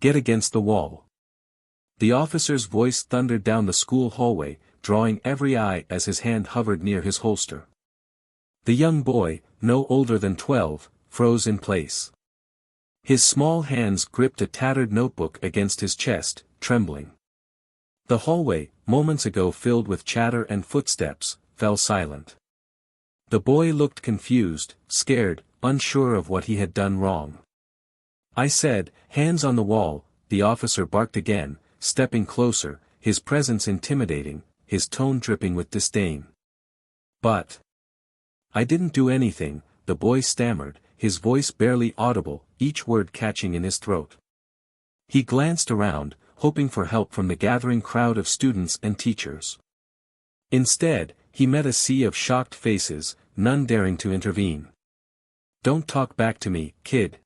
Get against the wall. The officer's voice thundered down the school hallway, drawing every eye as his hand hovered near his holster. The young boy, no older than 12, froze in place. His small hands gripped a tattered notebook against his chest, trembling. The hallway, moments ago filled with chatter and footsteps, fell silent. The boy looked confused, scared, unsure of what he had done wrong. I said, hands on the wall, the officer barked again, stepping closer, his presence intimidating, his tone dripping with disdain. But I didn't do anything, the boy stammered, his voice barely audible, each word catching in his throat. He glanced around, hoping for help from the gathering crowd of students and teachers. Instead, he met a sea of shocked faces, none daring to intervene. Don't talk back to me, kid.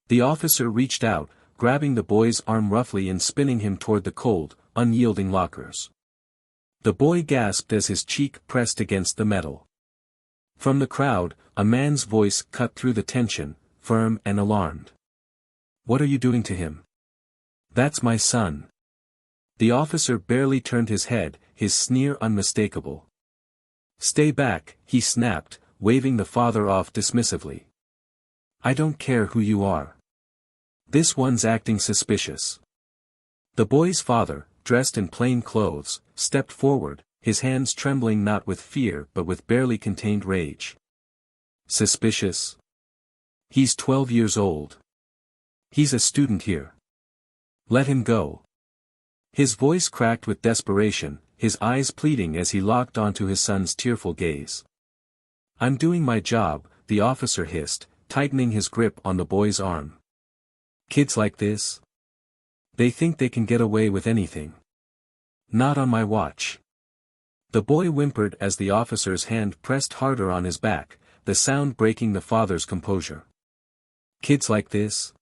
The officer reached out, grabbing the boy's arm roughly and spinning him toward the cold, unyielding lockers. The boy gasped as his cheek pressed against the metal. From the crowd, a man's voice cut through the tension, firm and alarmed. What are you doing to him? That's my son. The officer barely turned his head, his sneer unmistakable. Stay back, he snapped, waving the father off dismissively. I don't care who you are. This one's acting suspicious. The boy's father, dressed in plain clothes, stepped forward, his hands trembling not with fear but with barely contained rage. Suspicious? He's 12 years old. He's a student here. Let him go. His voice cracked with desperation, his eyes pleading as he locked onto his son's tearful gaze. I'm doing my job, the officer hissed, tightening his grip on the boy's arm. Kids like this? They think they can get away with anything. Not on my watch. The boy whimpered as the officer's hand pressed harder on his back, the sound breaking the father's composure. Kids like this?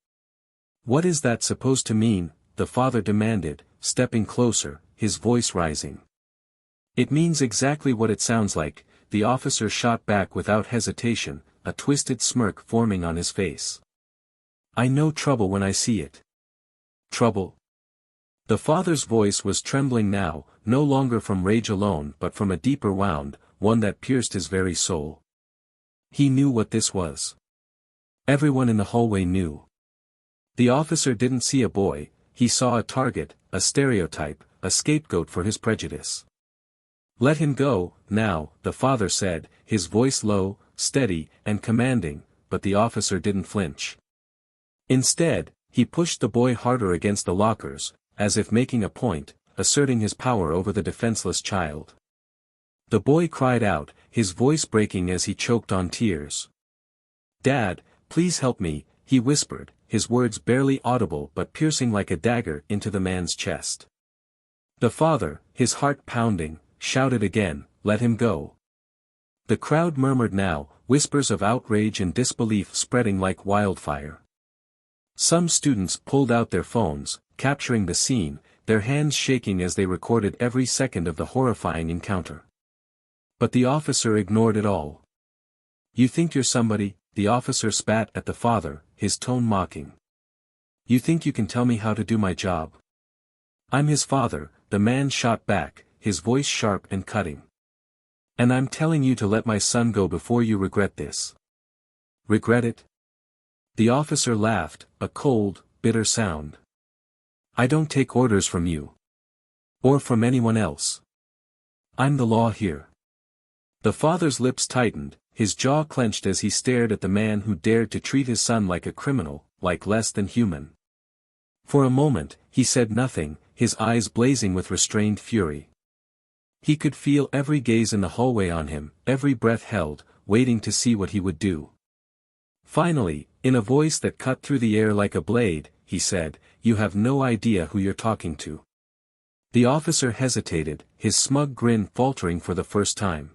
What is that supposed to mean? The father demanded, stepping closer, his voice rising. It means exactly what it sounds like, the officer shot back without hesitation, a twisted smirk forming on his face. I know trouble when I see it. Trouble? The father's voice was trembling now, no longer from rage alone but from a deeper wound, one that pierced his very soul. He knew what this was. Everyone in the hallway knew. The officer didn't see a boy, he saw a target, a stereotype, a scapegoat for his prejudice. Let him go, now, the father said, his voice low, steady, and commanding, but the officer didn't flinch. Instead, he pushed the boy harder against the lockers, as if making a point, asserting his power over the defenseless child. The boy cried out, his voice breaking as he choked on tears. Dad, please help me, he whispered, his words barely audible but piercing like a dagger into the man's chest. The father, his heart pounding, shouted again, let him go. The crowd murmured now, whispers of outrage and disbelief spreading like wildfire. Some students pulled out their phones, capturing the scene, their hands shaking as they recorded every second of the horrifying encounter. But the officer ignored it all. You think you're somebody? The officer spat at the father, his tone mocking. You think you can tell me how to do my job? I'm his father, the man shot back, his voice sharp and cutting. And I'm telling you to let my son go before you regret this. Regret it? The officer laughed, a cold, bitter sound. I don't take orders from you. Or from anyone else. I'm the law here. The father's lips tightened, his jaw clenched as he stared at the man who dared to treat his son like a criminal, like less than human. For a moment, he said nothing, his eyes blazing with restrained fury. He could feel every gaze in the hallway on him, every breath held, waiting to see what he would do. Finally, in a voice that cut through the air like a blade, he said, "You have no idea who you're talking to." The officer hesitated, his smug grin faltering for the first time.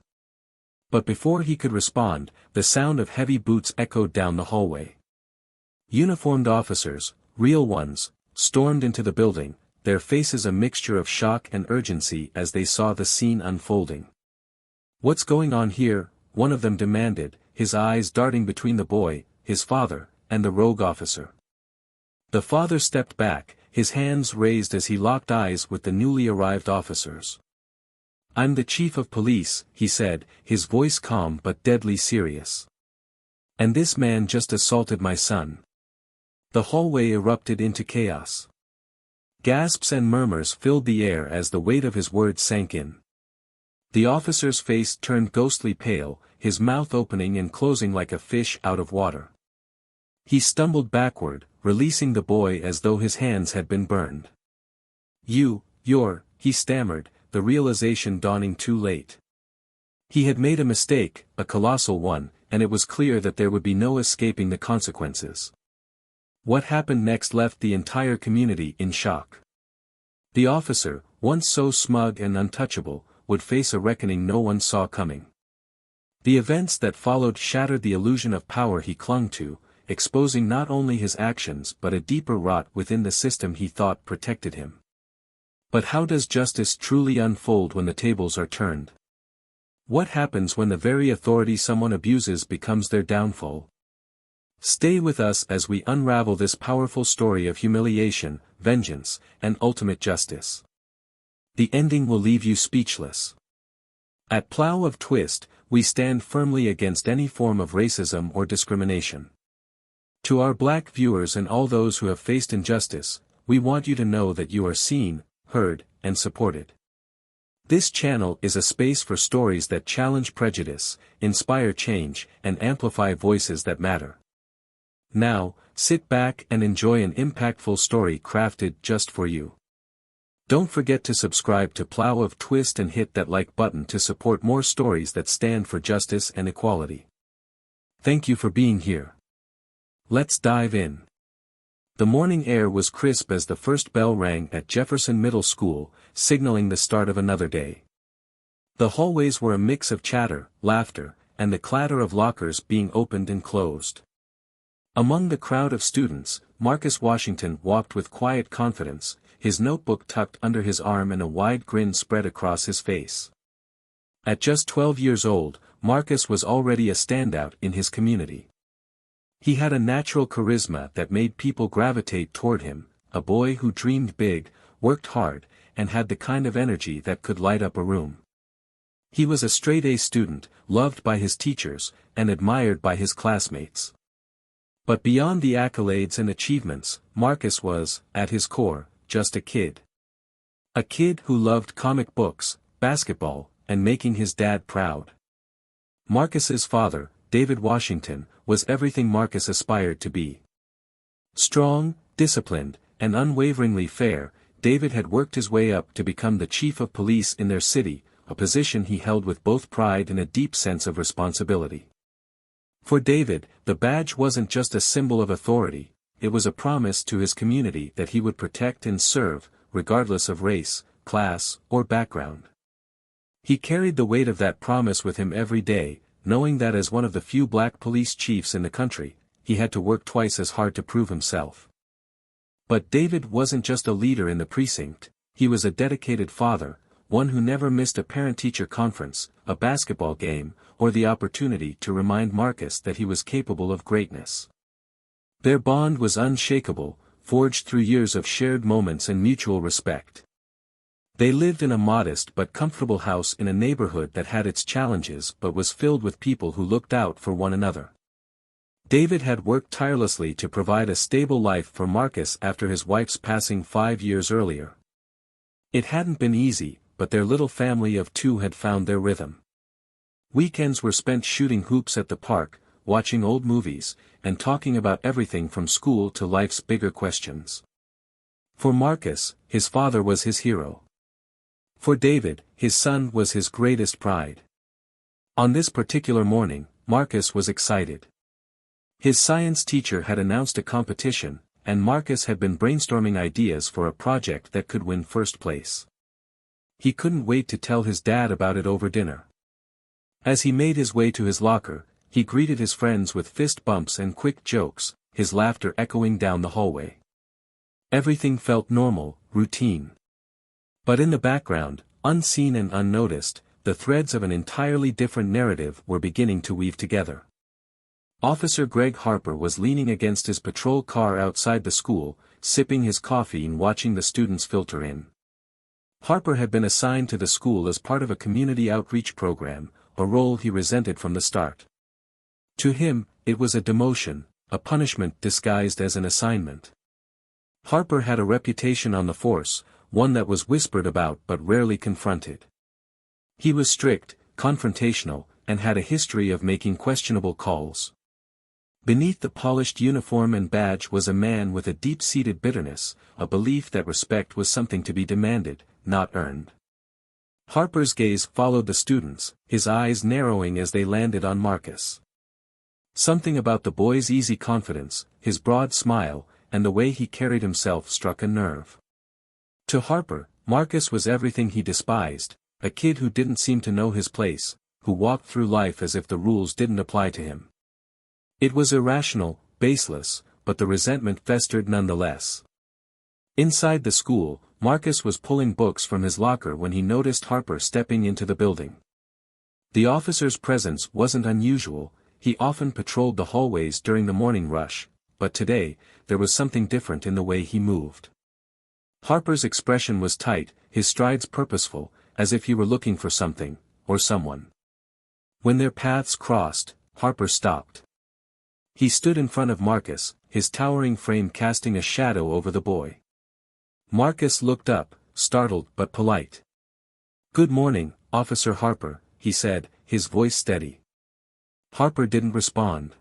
But before he could respond, the sound of heavy boots echoed down the hallway. Uniformed officers, real ones, stormed into the building, their faces a mixture of shock and urgency as they saw the scene unfolding. "What's going on here?" one of them demanded, his eyes darting between the boy, his father, and the rogue officer. The father stepped back, his hands raised as he locked eyes with the newly arrived officers. "I'm the chief of police," he said, his voice calm but deadly serious. "And this man just assaulted my son." The hallway erupted into chaos. Gasps and murmurs filled the air as the weight of his words sank in. The officer's face turned ghostly pale, his mouth opening and closing like a fish out of water. He stumbled backward, releasing the boy as though his hands had been burned. You're, he stammered, the realization dawning too late. He had made a mistake, a colossal one, and it was clear that there would be no escaping the consequences. What happened next left the entire community in shock. The officer, once so smug and untouchable, would face a reckoning no one saw coming. The events that followed shattered the illusion of power he clung to, exposing not only his actions but a deeper rot within the system he thought protected him. But how does justice truly unfold when the tables are turned? What happens when the very authority someone abuses becomes their downfall? Stay with us as we unravel this powerful story of humiliation, vengeance, and ultimate justice. The ending will leave you speechless. At Plough of Twist, we stand firmly against any form of racism or discrimination. To our black viewers and all those who have faced injustice, we want you to know that you are seen, heard, and supported. This channel is a space for stories that challenge prejudice, inspire change, and amplify voices that matter. Now, sit back and enjoy an impactful story crafted just for you. Don't forget to subscribe to Plough of Twist and hit that like button to support more stories that stand for justice and equality. Thank you for being here. Let's dive in. The morning air was crisp as the first bell rang at Jefferson Middle School, signaling the start of another day. The hallways were a mix of chatter, laughter, and the clatter of lockers being opened and closed. Among the crowd of students, Marcus Washington walked with quiet confidence, his notebook tucked under his arm and a wide grin spread across his face. At just 12 years old, Marcus was already a standout in his community. He had a natural charisma that made people gravitate toward him, a boy who dreamed big, worked hard, and had the kind of energy that could light up a room. He was a straight-A student, loved by his teachers, and admired by his classmates. But beyond the accolades and achievements, Marcus was, at his core, just a kid. A kid who loved comic books, basketball, and making his dad proud. Marcus's father, David Washington, was everything Marcus aspired to be. Strong, disciplined, and unwaveringly fair, David had worked his way up to become the chief of police in their city, a position he held with both pride and a deep sense of responsibility. For David, the badge wasn't just a symbol of authority, it was a promise to his community that he would protect and serve, regardless of race, class, or background. He carried the weight of that promise with him every day, knowing that as one of the few black police chiefs in the country, he had to work twice as hard to prove himself. But David wasn't just a leader in the precinct, he was a dedicated father, one who never missed a parent-teacher conference, a basketball game, or the opportunity to remind Marcus that he was capable of greatness. Their bond was unshakable, forged through years of shared moments and mutual respect. They lived in a modest but comfortable house in a neighborhood that had its challenges but was filled with people who looked out for one another. David had worked tirelessly to provide a stable life for Marcus after his wife's passing 5 years earlier. It hadn't been easy, but their little family of 2 had found their rhythm. Weekends were spent shooting hoops at the park, watching old movies, and talking about everything from school to life's bigger questions. For Marcus, his father was his hero. For David, his son was his greatest pride. On this particular morning, Marcus was excited. His science teacher had announced a competition, and Marcus had been brainstorming ideas for a project that could win first place. He couldn't wait to tell his dad about it over dinner. As he made his way to his locker, he greeted his friends with fist bumps and quick jokes, his laughter echoing down the hallway. Everything felt normal, routine. But in the background, unseen and unnoticed, the threads of an entirely different narrative were beginning to weave together. Officer Greg Harper was leaning against his patrol car outside the school, sipping his coffee and watching the students filter in. Harper had been assigned to the school as part of a community outreach program, a role he resented from the start. To him, it was a demotion, a punishment disguised as an assignment. Harper had a reputation on the force, one that was whispered about but rarely confronted. He was strict, confrontational, and had a history of making questionable calls. Beneath the polished uniform and badge was a man with a deep-seated bitterness, a belief that respect was something to be demanded, not earned. Harper's gaze followed the students, his eyes narrowing as they landed on Marcus. Something about the boy's easy confidence, his broad smile, and the way he carried himself struck a nerve. To Harper, Marcus was everything he despised, a kid who didn't seem to know his place, who walked through life as if the rules didn't apply to him. It was irrational, baseless, but the resentment festered nonetheless. Inside the school, Marcus was pulling books from his locker when he noticed Harper stepping into the building. The officer's presence wasn't unusual, he often patrolled the hallways during the morning rush, but today, there was something different in the way he moved. Harper's expression was tight, his strides purposeful, as if he were looking for something, or someone. When their paths crossed, Harper stopped. He stood in front of Marcus, his towering frame casting a shadow over the boy. Marcus looked up, startled but polite. "Good morning, Officer Harper," he said, his voice steady. Harper didn't respond.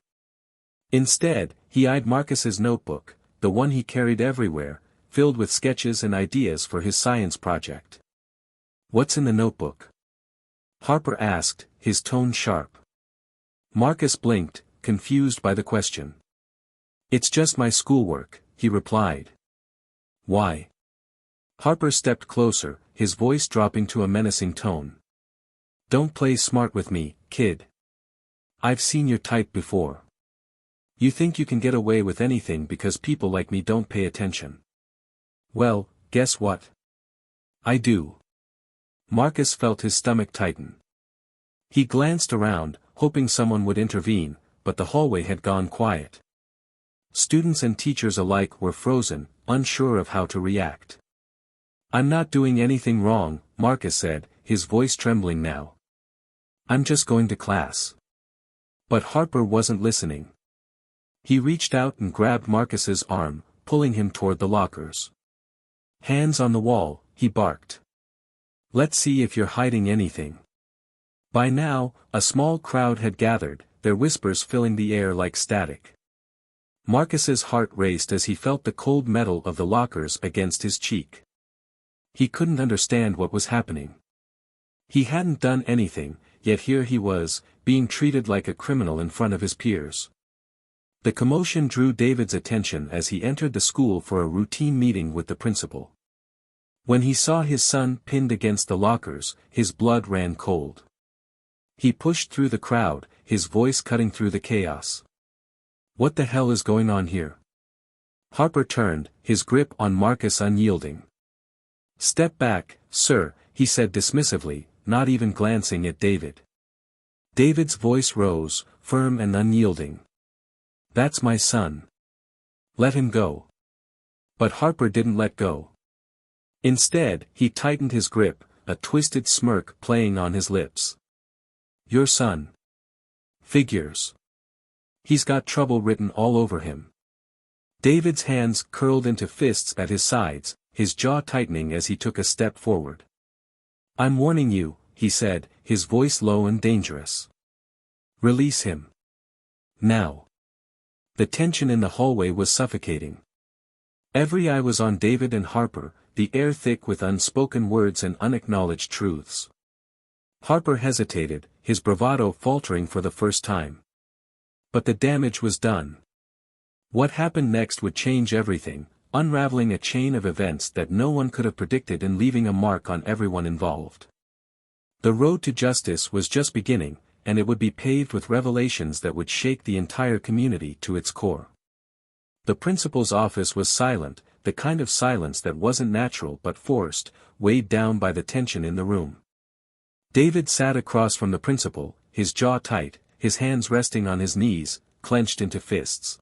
Instead, he eyed Marcus's notebook, the one he carried everywhere, filled with sketches and ideas for his science project. "What's in the notebook?" Harper asked, his tone sharp. Marcus blinked, confused by the question. "It's just my schoolwork," he replied. "Why?" Harper stepped closer, his voice dropping to a menacing tone. "Don't play smart with me, kid. I've seen your type before. You think you can get away with anything because people like me don't pay attention. Well, guess what? I do." Marcus felt his stomach tighten. He glanced around, hoping someone would intervene, but the hallway had gone quiet. Students and teachers alike were frozen, unsure of how to react. "I'm not doing anything wrong," Marcus said, his voice trembling now. "I'm just going to class." But Harper wasn't listening. He reached out and grabbed Marcus's arm, pulling him toward the lockers. "Hands on the wall," he barked. "Let's see if you're hiding anything." By now, a small crowd had gathered, their whispers filling the air like static. Marcus's heart raced as he felt the cold metal of the lockers against his cheek. He couldn't understand what was happening. He hadn't done anything, yet here he was, being treated like a criminal in front of his peers. The commotion drew David's attention as he entered the school for a routine meeting with the principal. When he saw his son pinned against the lockers, his blood ran cold. He pushed through the crowd, his voice cutting through the chaos. "What the hell is going on here?" Harper turned, his grip on Marcus unyielding. "Step back, sir," he said dismissively, not even glancing at David. David's voice rose, firm and unyielding. "That's my son. Let him go." But Harper didn't let go. Instead, he tightened his grip, a twisted smirk playing on his lips. "Your son. Figures. He's got trouble written all over him." David's hands curled into fists at his sides, his jaw tightening as he took a step forward. "I'm warning you," he said, his voice low and dangerous. "Release him. Now." The tension in the hallway was suffocating. Every eye was on David and Harper, the air thick with unspoken words and unacknowledged truths. Harper hesitated, his bravado faltering for the first time. But the damage was done. What happened next would change everything, unraveling a chain of events that no one could have predicted and leaving a mark on everyone involved. The road to justice was just beginning, and it would be paved with revelations that would shake the entire community to its core. The principal's office was silent, the kind of silence that wasn't natural but forced, weighed down by the tension in the room. David sat across from the principal, his jaw tight, his hands resting on his knees, clenched into fists.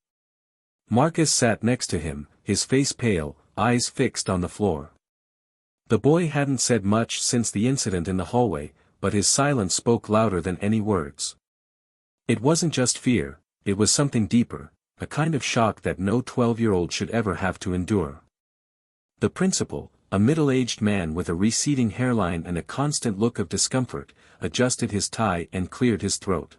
Marcus sat next to him, his face pale, eyes fixed on the floor. The boy hadn't said much since the incident in the hallway, but his silence spoke louder than any words. It wasn't just fear, it was something deeper, a kind of shock that no 12-year-old should ever have to endure. The principal, a middle-aged man with a receding hairline and a constant look of discomfort, adjusted his tie and cleared his throat.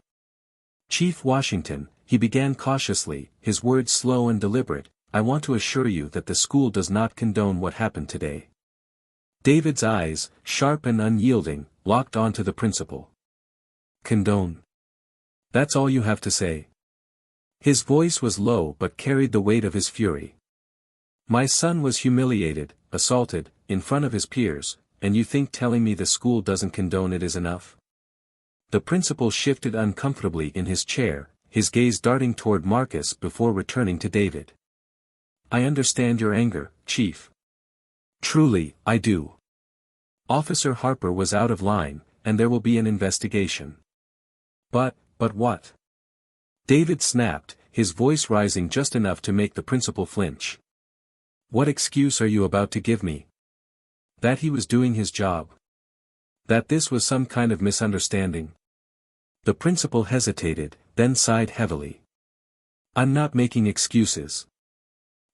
"Chief Washington," he began cautiously, his words slow and deliberate, "I want to assure you that the school does not condone what happened today." David's eyes, sharp and unyielding, locked onto the principal. "Condone? That's all you have to say?" His voice was low but carried the weight of his fury. "My son was humiliated, assaulted, in front of his peers, and you think telling me the school doesn't condone it is enough?" The principal shifted uncomfortably in his chair, his gaze darting toward Marcus before returning to David. "I understand your anger, Chief. Truly, I do. Officer Harper was out of line, and there will be an investigation." But what?" David snapped, his voice rising just enough to make the principal flinch. "What excuse are you about to give me? That he was doing his job? That this was some kind of misunderstanding?" The principal hesitated, then sighed heavily. "I'm not making excuses.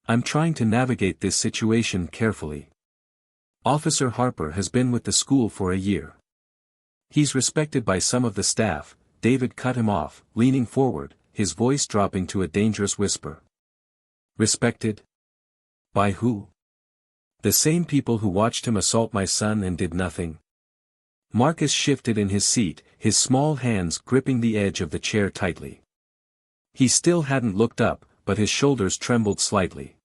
I'm trying to navigate this situation carefully. Officer Harper has been with the school for a year. He's respected by some of the staff." David cut him off, leaning forward, his voice dropping to a dangerous whisper. "Respected? By who? The same people who watched him assault my son and did nothing?" Marcus shifted in his seat, his small hands gripping the edge of the chair tightly. He still hadn't looked up, but his shoulders trembled slightly.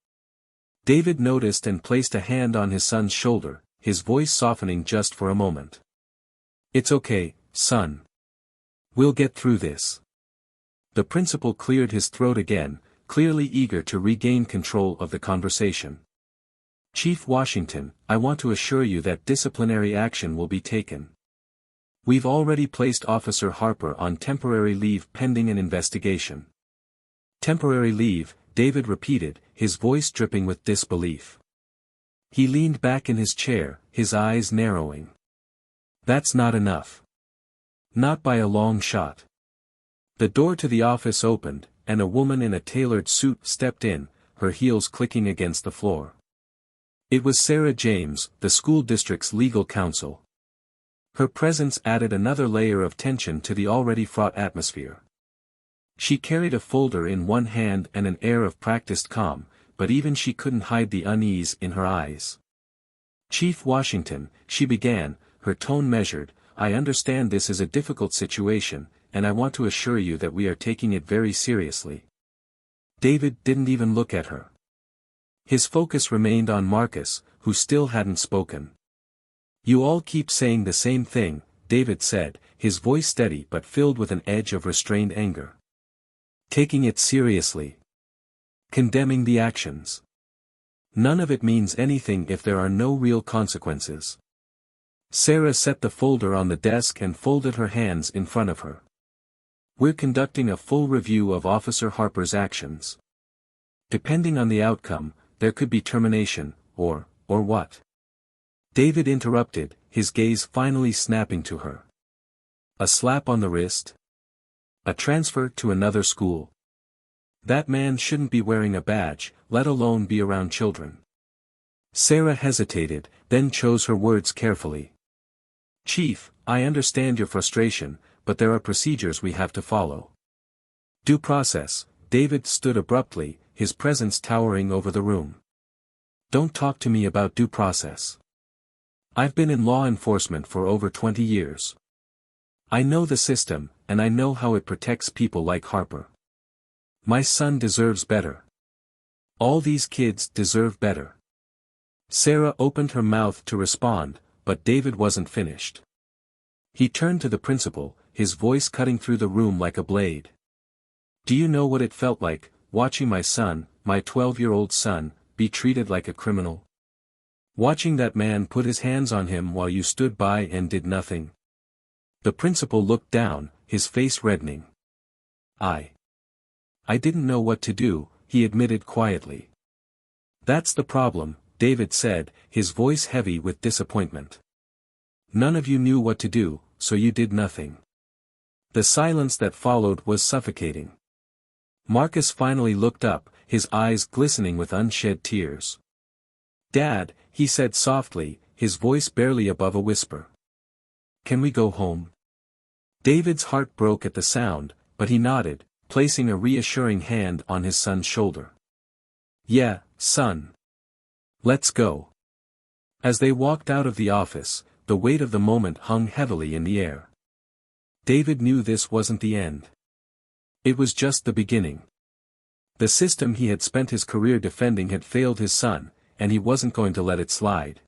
David noticed and placed a hand on his son's shoulder, his voice softening just for a moment. "It's okay, son. We'll get through this." The principal cleared his throat again, clearly eager to regain control of the conversation. "Chief Washington, I want to assure you that disciplinary action will be taken. We've already placed Officer Harper on temporary leave pending an investigation." "Temporary leave," David repeated, his voice dripping with disbelief. He leaned back in his chair, his eyes narrowing. "That's not enough. Not by a long shot." The door to the office opened, and a woman in a tailored suit stepped in, her heels clicking against the floor. It was Sarah James, the school district's legal counsel. Her presence added another layer of tension to the already fraught atmosphere. She carried a folder in one hand and an air of practiced calm, but even she couldn't hide the unease in her eyes. "Chief Washington," she began, her tone measured, "I understand this is a difficult situation, and I want to assure you that we are taking it very seriously." David didn't even look at her. His focus remained on Marcus, who still hadn't spoken. "You all keep saying the same thing," David said, his voice steady but filled with an edge of restrained anger. "Taking it seriously. Condemning the actions. None of it means anything if there are no real consequences." Sarah set the folder on the desk and folded her hands in front of her. "We're conducting a full review of Officer Harper's actions. Depending on the outcome, there could be termination, or what?" David interrupted, his gaze finally snapping to her. "A slap on the wrist? A transfer to another school? That man shouldn't be wearing a badge, let alone be around children." Sarah hesitated, then chose her words carefully. "Chief, I understand your frustration, but there are procedures we have to follow." "Due process." David stood abruptly, his presence towering over the room. "Don't talk to me about due process. I've been in law enforcement for over 20 years. I know the system, and I know how it protects people like Harper. My son deserves better. All these kids deserve better." Sarah opened her mouth to respond, but David wasn't finished. He turned to the principal, his voice cutting through the room like a blade. "Do you know what it felt like, watching my son, my 12-year-old son, be treated like a criminal? Watching that man put his hands on him while you stood by and did nothing?" The principal looked down, his face reddening. I didn't know what to do, he admitted quietly. That's the problem, David said, his voice heavy with disappointment. None of you knew what to do, so you did nothing. The silence that followed was suffocating. Marcus finally looked up, his eyes glistening with unshed tears. Dad, he said softly, his voice barely above a whisper. Can we go home? David's heart broke at the sound, but he nodded, placing a reassuring hand on his son's shoulder. Yeah, son. Let's go. As they walked out of the office, the weight of the moment hung heavily in the air. David knew this wasn't the end. It was just the beginning. The system he had spent his career defending had failed his son, and he wasn't going to let it slide.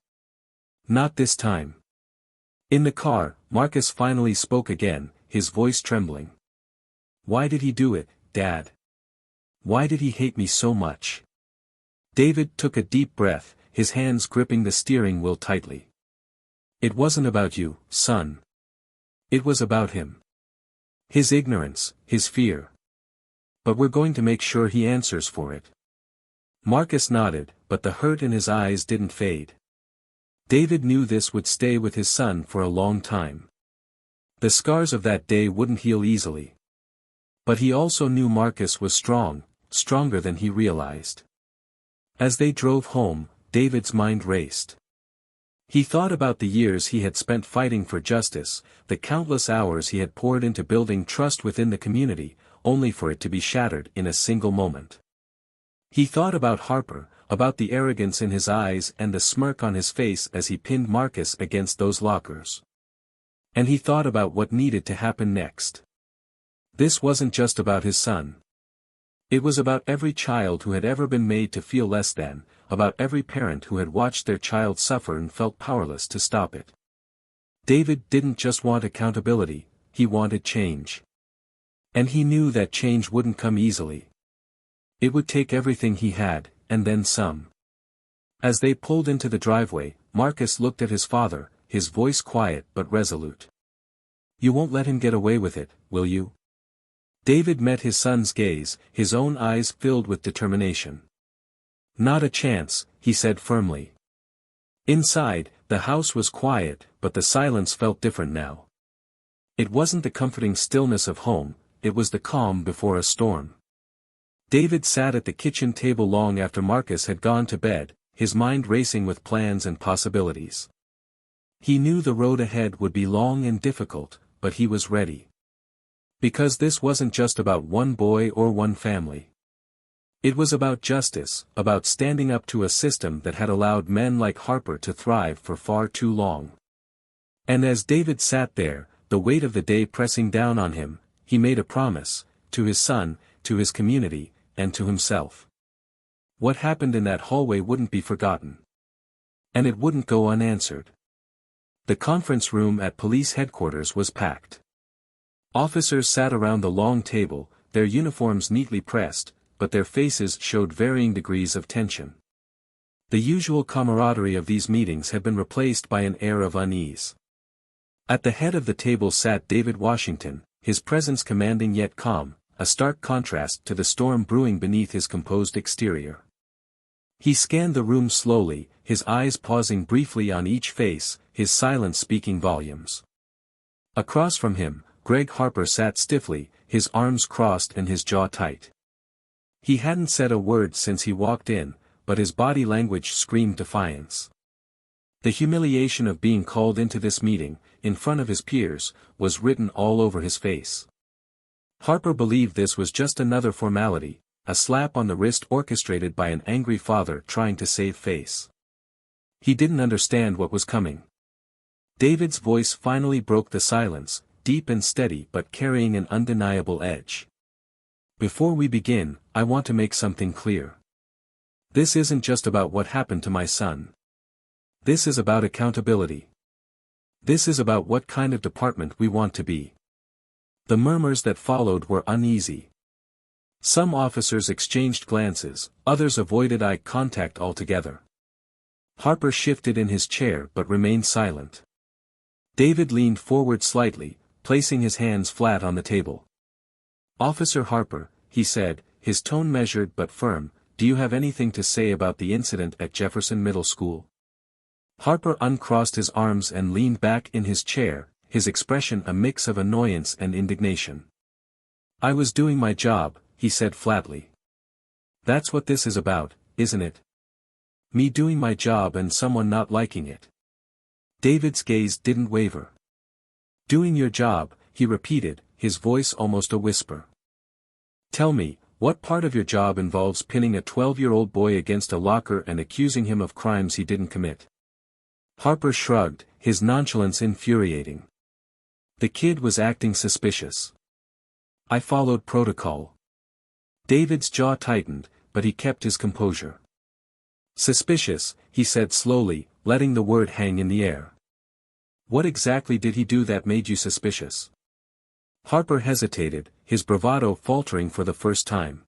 Not this time. In the car, Marcus finally spoke again, his voice trembling. Why did he do it, Dad? Why did he hate me so much? David took a deep breath, his hands gripping the steering wheel tightly. It wasn't about you, son. It was about him. His ignorance, his fear. But we're going to make sure he answers for it. Marcus nodded, but the hurt in his eyes didn't fade. David knew this would stay with his son for a long time. The scars of that day wouldn't heal easily. But he also knew Marcus was strong, stronger than he realized. As they drove home, David's mind raced. He thought about the years he had spent fighting for justice, the countless hours he had poured into building trust within the community, only for it to be shattered in a single moment. He thought about Harper, about the arrogance in his eyes and the smirk on his face as he pinned Marcus against those lockers. And he thought about what needed to happen next. This wasn't just about his son. It was about every child who had ever been made to feel less than, about every parent who had watched their child suffer and felt powerless to stop it. David didn't just want accountability, he wanted change. And he knew that change wouldn't come easily. It would take everything he had, and then some. As they pulled into the driveway, Marcus looked at his father, his voice quiet but resolute. You won't let him get away with it, will you? David met his son's gaze, his own eyes filled with determination. Not a chance, he said firmly. Inside, the house was quiet, but the silence felt different now. It wasn't the comforting stillness of home, it was the calm before a storm. David sat at the kitchen table long after Marcus had gone to bed, his mind racing with plans and possibilities. He knew the road ahead would be long and difficult, but he was ready. Because this wasn't just about one boy or one family. It was about justice, about standing up to a system that had allowed men like Harper to thrive for far too long. And as David sat there, the weight of the day pressing down on him, he made a promise, to his son, to his community, and to himself. What happened in that hallway wouldn't be forgotten. And it wouldn't go unanswered. The conference room at police headquarters was packed. Officers sat around the long table, their uniforms neatly pressed, but their faces showed varying degrees of tension. The usual camaraderie of these meetings had been replaced by an air of unease. At the head of the table sat David Washington, his presence commanding yet calm, a stark contrast to the storm brewing beneath his composed exterior. He scanned the room slowly, his eyes pausing briefly on each face, his silence speaking volumes. Across from him, Greg Harper sat stiffly, his arms crossed and his jaw tight. He hadn't said a word since he walked in, but his body language screamed defiance. The humiliation of being called into this meeting, in front of his peers, was written all over his face. Harper believed this was just another formality, a slap on the wrist orchestrated by an angry father trying to save face. He didn't understand what was coming. David's voice finally broke the silence, deep and steady but carrying an undeniable edge. Before we begin, I want to make something clear. This isn't just about what happened to my son. This is about accountability. This is about what kind of department we want to be. The murmurs that followed were uneasy. Some officers exchanged glances, others avoided eye contact altogether. Harper shifted in his chair but remained silent. David leaned forward slightly, placing his hands flat on the table. Officer Harper, he said, his tone measured but firm, "Do you have anything to say about the incident at Jefferson Middle School?" Harper uncrossed his arms and leaned back in his chair, his expression a mix of annoyance and indignation. "I was doing my job," he said flatly. "That's what this is about, isn't it? Me doing my job and someone not liking it." David's gaze didn't waver. "Doing your job," he repeated, his voice almost a whisper. "Tell me, what part of your job involves pinning a 12-year-old boy against a locker and accusing him of crimes he didn't commit?" Harper shrugged, his nonchalance infuriating. The kid was acting suspicious. "I followed protocol." David's jaw tightened, but he kept his composure. "Suspicious," he said slowly, letting the word hang in the air. "What exactly did he do that made you suspicious?" Harper hesitated, his bravado faltering for the first time.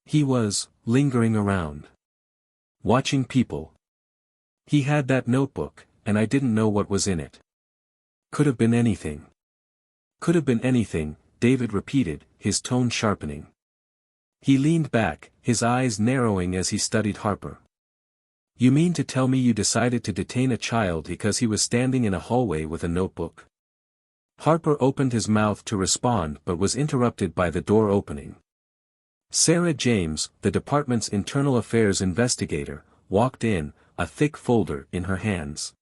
"He was lingering around. Watching people. He had that notebook, and I didn't know what was in it. Could have been anything." "Could have been anything," David repeated, his tone sharpening. He leaned back, his eyes narrowing as he studied Harper. "You mean to tell me you decided to detain a child because he was standing in a hallway with a notebook?" Harper opened his mouth to respond but was interrupted by the door opening. Sarah James, the department's internal affairs investigator, walked in, a thick folder in her hands.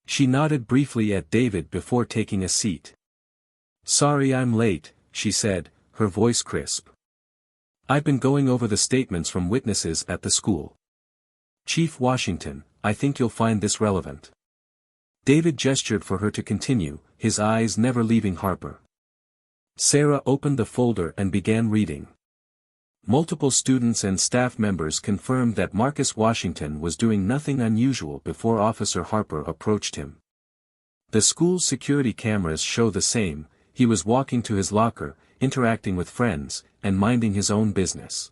She nodded briefly at David before taking a seat. "Sorry I'm late," she said, her voice crisp. "I've been going over the statements from witnesses at the school. Chief Washington, I think you'll find this relevant." David gestured for her to continue, his eyes never leaving Harper. Sarah opened the folder and began reading. Multiple students and staff members confirmed that Marcus Washington was doing nothing unusual before Officer Harper approached him. The school's security cameras show the same. He was walking to his locker, interacting with friends, and minding his own business.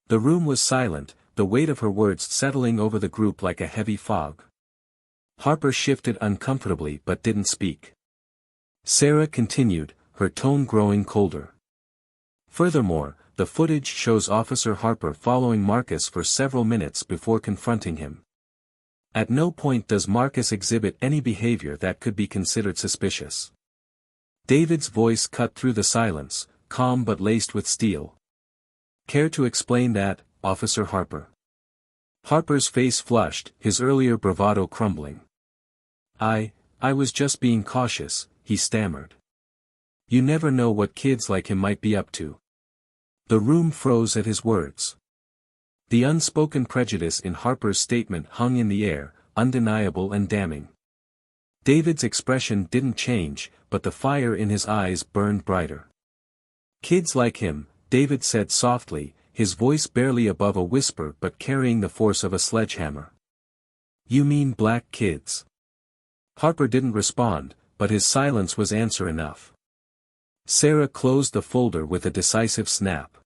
The room was silent, the weight of her words settling over the group like a heavy fog. Harper shifted uncomfortably but didn't speak. Sarah continued, her tone growing colder. "Furthermore, the footage shows Officer Harper following Marcus for several minutes before confronting him. At no point does Marcus exhibit any behavior that could be considered suspicious." David's voice cut through the silence, calm but laced with steel. "Care to explain that, Officer Harper?" Harper's face flushed, his earlier bravado crumbling. I was just being cautious," he stammered. "You never know what kids like him might be up to." The room froze at his words. The unspoken prejudice in Harper's statement hung in the air, undeniable and damning. David's expression didn't change, but the fire in his eyes burned brighter. "Kids like him," David said softly, his voice barely above a whisper but carrying the force of a sledgehammer. "You mean black kids?" Harper didn't respond, but his silence was answer enough. Sarah closed the folder with a decisive snap.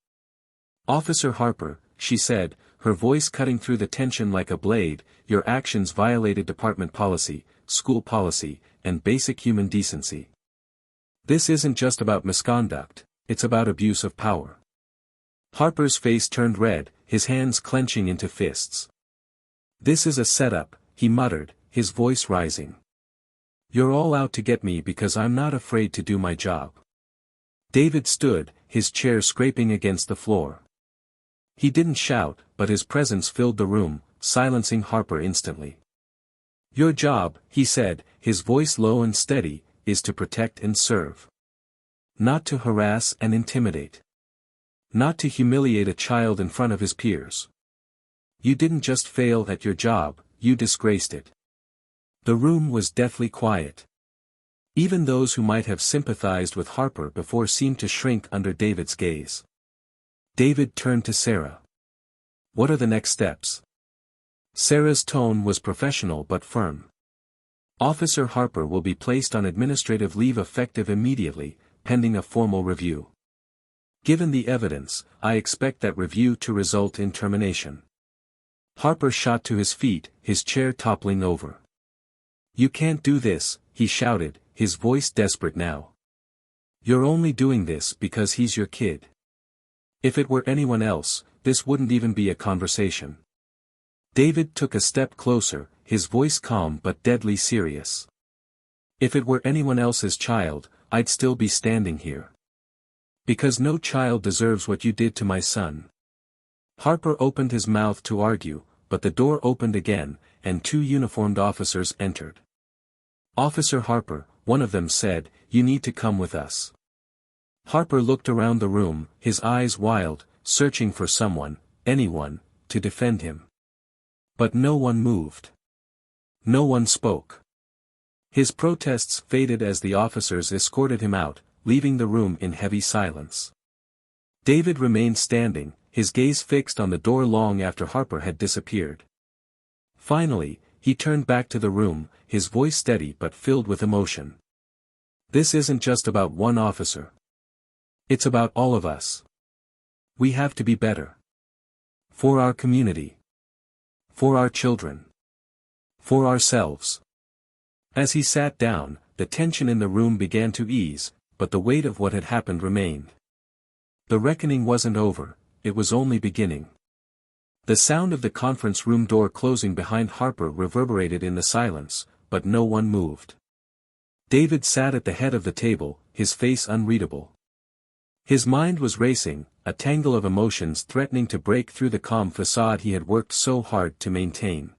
"Officer Harper," she said, her voice cutting through the tension like a blade, "your actions violated department policy, school policy, and basic human decency. This isn't just about misconduct, it's about abuse of power." Harper's face turned red, his hands clenching into fists. "This is a setup," he muttered, his voice rising. "You're all out to get me because I'm not afraid to do my job." David stood, his chair scraping against the floor. He didn't shout, but his presence filled the room, silencing Harper instantly. "Your job," he said, his voice low and steady, "is to protect and serve. Not to harass and intimidate. Not to humiliate a child in front of his peers. You didn't just fail at your job, you disgraced it." The room was deathly quiet. Even those who might have sympathized with Harper before seemed to shrink under David's gaze. David turned to Sarah. "What are the next steps?" Sarah's tone was professional but firm. "Officer Harper will be placed on administrative leave effective immediately, pending a formal review. Given the evidence, I expect that review to result in termination." Harper shot to his feet, his chair toppling over. "You can't do this," he shouted, his voice desperate now. "You're only doing this because he's your kid. If it were anyone else, this wouldn't even be a conversation. David took a step closer, his voice calm but deadly serious. If it were anyone else's child, I'd still be standing here. Because no child deserves what you did to my son. Harper opened his mouth to argue, but the door opened again, and two uniformed officers entered. "Officer Harper," one of them said, "you need to come with us." Harper looked around the room, his eyes wild, searching for someone, anyone, to defend him. But no one moved. No one spoke. His protests faded as the officers escorted him out, leaving the room in heavy silence. David remained standing, his gaze fixed on the door long after Harper had disappeared. Finally, he turned back to the room, his voice steady but filled with emotion. "This isn't just about one officer. It's about all of us. We have to be better. For our community. For our children. For ourselves." As he sat down, the tension in the room began to ease, but the weight of what had happened remained. The reckoning wasn't over, it was only beginning. The sound of the conference room door closing behind Harper reverberated in the silence, but no one moved. David sat at the head of the table, his face unreadable. His mind was racing, a tangle of emotions threatening to break through the calm facade he had worked so hard to maintain.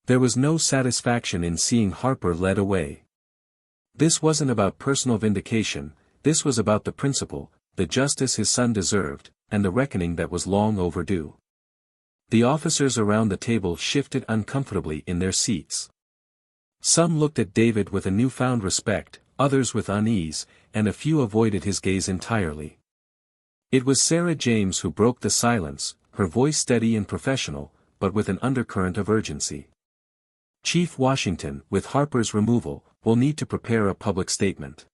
There was no satisfaction in seeing Harper led away. This wasn't about personal vindication, this was about the principle, the justice his son deserved, and the reckoning that was long overdue. The officers around the table shifted uncomfortably in their seats. Some looked at David with a newfound respect, others with unease, and a few avoided his gaze entirely. It was Sarah James who broke the silence, her voice steady and professional, but with an undercurrent of urgency. "Chief Washington, with Harper's removal, will need to prepare a public statement.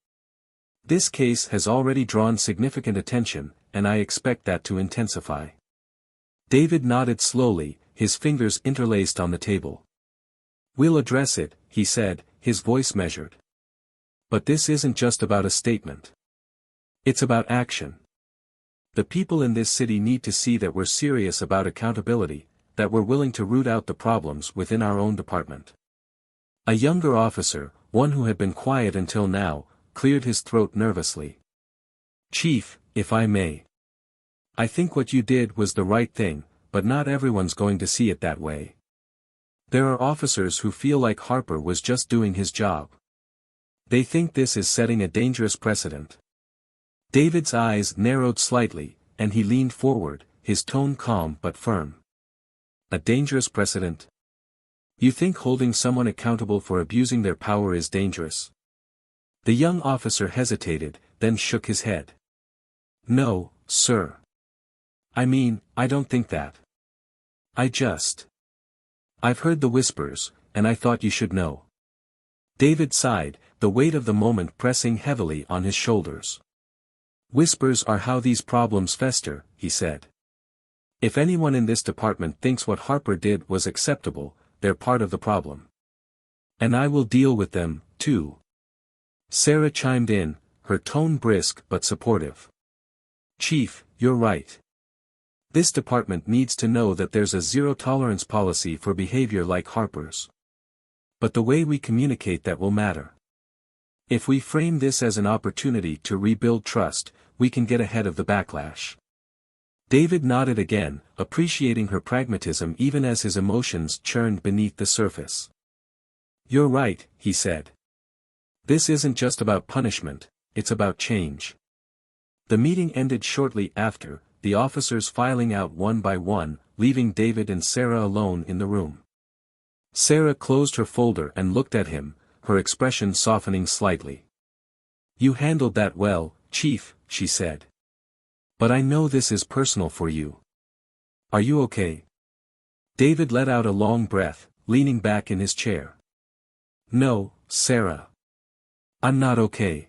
This case has already drawn significant attention, and I expect that to intensify." David nodded slowly, his fingers interlaced on the table. "We'll address it," he said, his voice measured. "But this isn't just about a statement. It's about action. The people in this city need to see that we're serious about accountability, that we're willing to root out the problems within our own department." A younger officer, one who had been quiet until now, cleared his throat nervously. "Chief, if I may. I think what you did was the right thing, but not everyone's going to see it that way. There are officers who feel like Harper was just doing his job. They think this is setting a dangerous precedent." David's eyes narrowed slightly, and he leaned forward, his tone calm but firm. "A dangerous precedent? You think holding someone accountable for abusing their power is dangerous?" The young officer hesitated, then shook his head. "No, sir. I mean, I don't think that. I've heard the whispers, and I thought you should know." David sighed, the weight of the moment pressing heavily on his shoulders. "Whispers are how these problems fester," he said. "If anyone in this department thinks what Harper did was acceptable, they're part of the problem. And I will deal with them, too." Sarah chimed in, her tone brisk but supportive. "Chief, you're right. This department needs to know that there's a zero-tolerance policy for behavior like Harper's. But the way we communicate that will matter. If we frame this as an opportunity to rebuild trust, we can get ahead of the backlash." David nodded again, appreciating her pragmatism even as his emotions churned beneath the surface. "You're right," he said. "This isn't just about punishment, it's about change." The meeting ended shortly after, the officers filing out one by one, leaving David and Sarah alone in the room. Sarah closed her folder and looked at him, her expression softening slightly. "You handled that well, Chief," she said. "But I know this is personal for you. Are you okay?" David let out a long breath, leaning back in his chair. "No, Sarah. I'm not okay.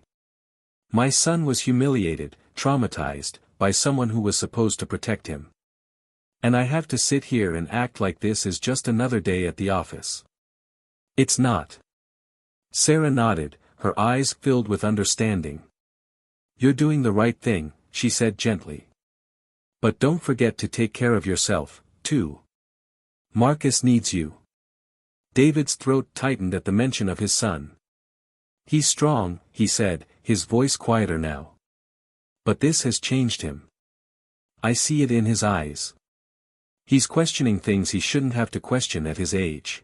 My son was humiliated, traumatized, by someone who was supposed to protect him. And I have to sit here and act like this is just another day at the office. It's not." Sarah nodded, her eyes filled with understanding. "You're doing the right thing," she said gently. But don't forget to take care of yourself, too. Marcus needs you. David's throat tightened at the mention of his son. He's strong, he said, his voice quieter now. But this has changed him. I see it in his eyes. He's questioning things he shouldn't have to question at his age.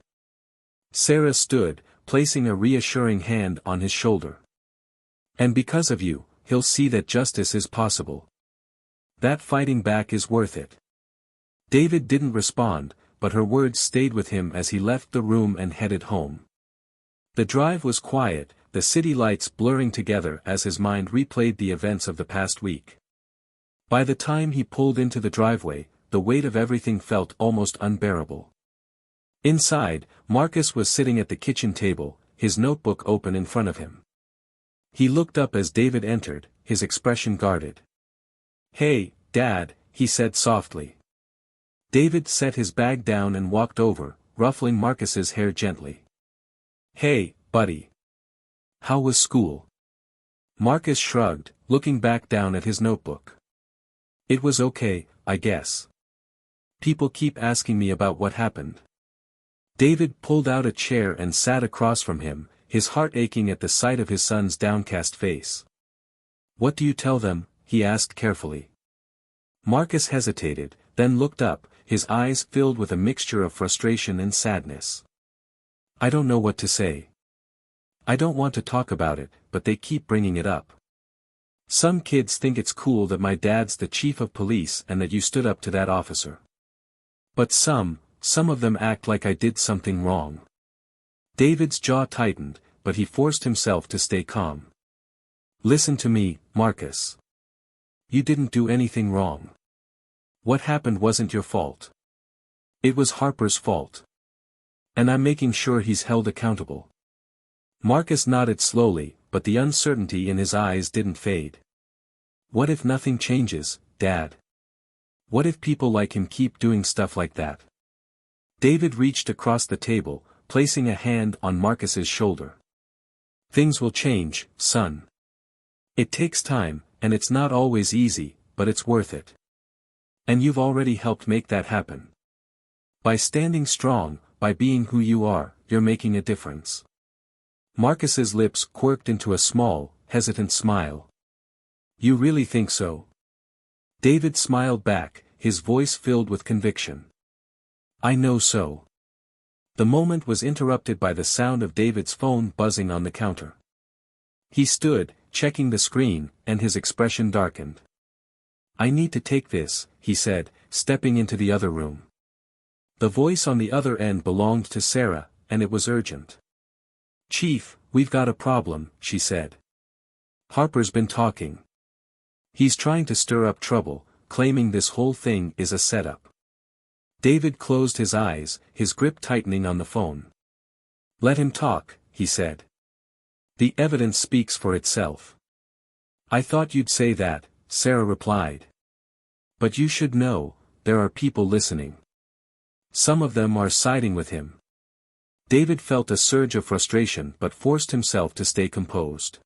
Sarah stood, placing a reassuring hand on his shoulder. And because of you, he'll see that justice is possible. That fighting back is worth it. David didn't respond, but her words stayed with him as he left the room and headed home. The drive was quiet, the city lights blurring together as his mind replayed the events of the past week. By the time he pulled into the driveway, the weight of everything felt almost unbearable. Inside, Marcus was sitting at the kitchen table, his notebook open in front of him. He looked up as David entered, his expression guarded. "Hey, Dad," he said softly. David set his bag down and walked over, ruffling Marcus's hair gently. "Hey, buddy. How was school?" Marcus shrugged, looking back down at his notebook. "It was okay, I guess. People keep asking me about what happened." David pulled out a chair and sat across from him, his heart aching at the sight of his son's downcast face. "What do you tell them?" he asked carefully. Marcus hesitated, then looked up, his eyes filled with a mixture of frustration and sadness. "I don't know what to say. I don't want to talk about it, but they keep bringing it up. Some kids think it's cool that my dad's the chief of police and that you stood up to that officer. But some of them act like I did something wrong." David's jaw tightened, but he forced himself to stay calm. "Listen to me, Marcus. You didn't do anything wrong. What happened wasn't your fault. It was Harper's fault. And I'm making sure he's held accountable." Marcus nodded slowly, but the uncertainty in his eyes didn't fade. "What if nothing changes, Dad? What if people like him keep doing stuff like that?" David reached across the table, placing a hand on Marcus's shoulder. "Things will change, son. It takes time, and it's not always easy, but it's worth it. And you've already helped make that happen. By standing strong, by being who you are, you're making a difference." Marcus's lips quirked into a small, hesitant smile. "You really think so?" David smiled back, his voice filled with conviction. "I know so." The moment was interrupted by the sound of David's phone buzzing on the counter. He stood, checking the screen, and his expression darkened. "I need to take this," he said, stepping into the other room. The voice on the other end belonged to Sarah, and it was urgent. "Chief, we've got a problem," she said. "Harper's been talking. He's trying to stir up trouble, claiming this whole thing is a setup." David closed his eyes, his grip tightening on the phone. "Let him talk," he said. "The evidence speaks for itself." "I thought you'd say that," Sarah replied. "But you should know, there are people listening. Some of them are siding with him." David felt a surge of frustration but forced himself to stay composed.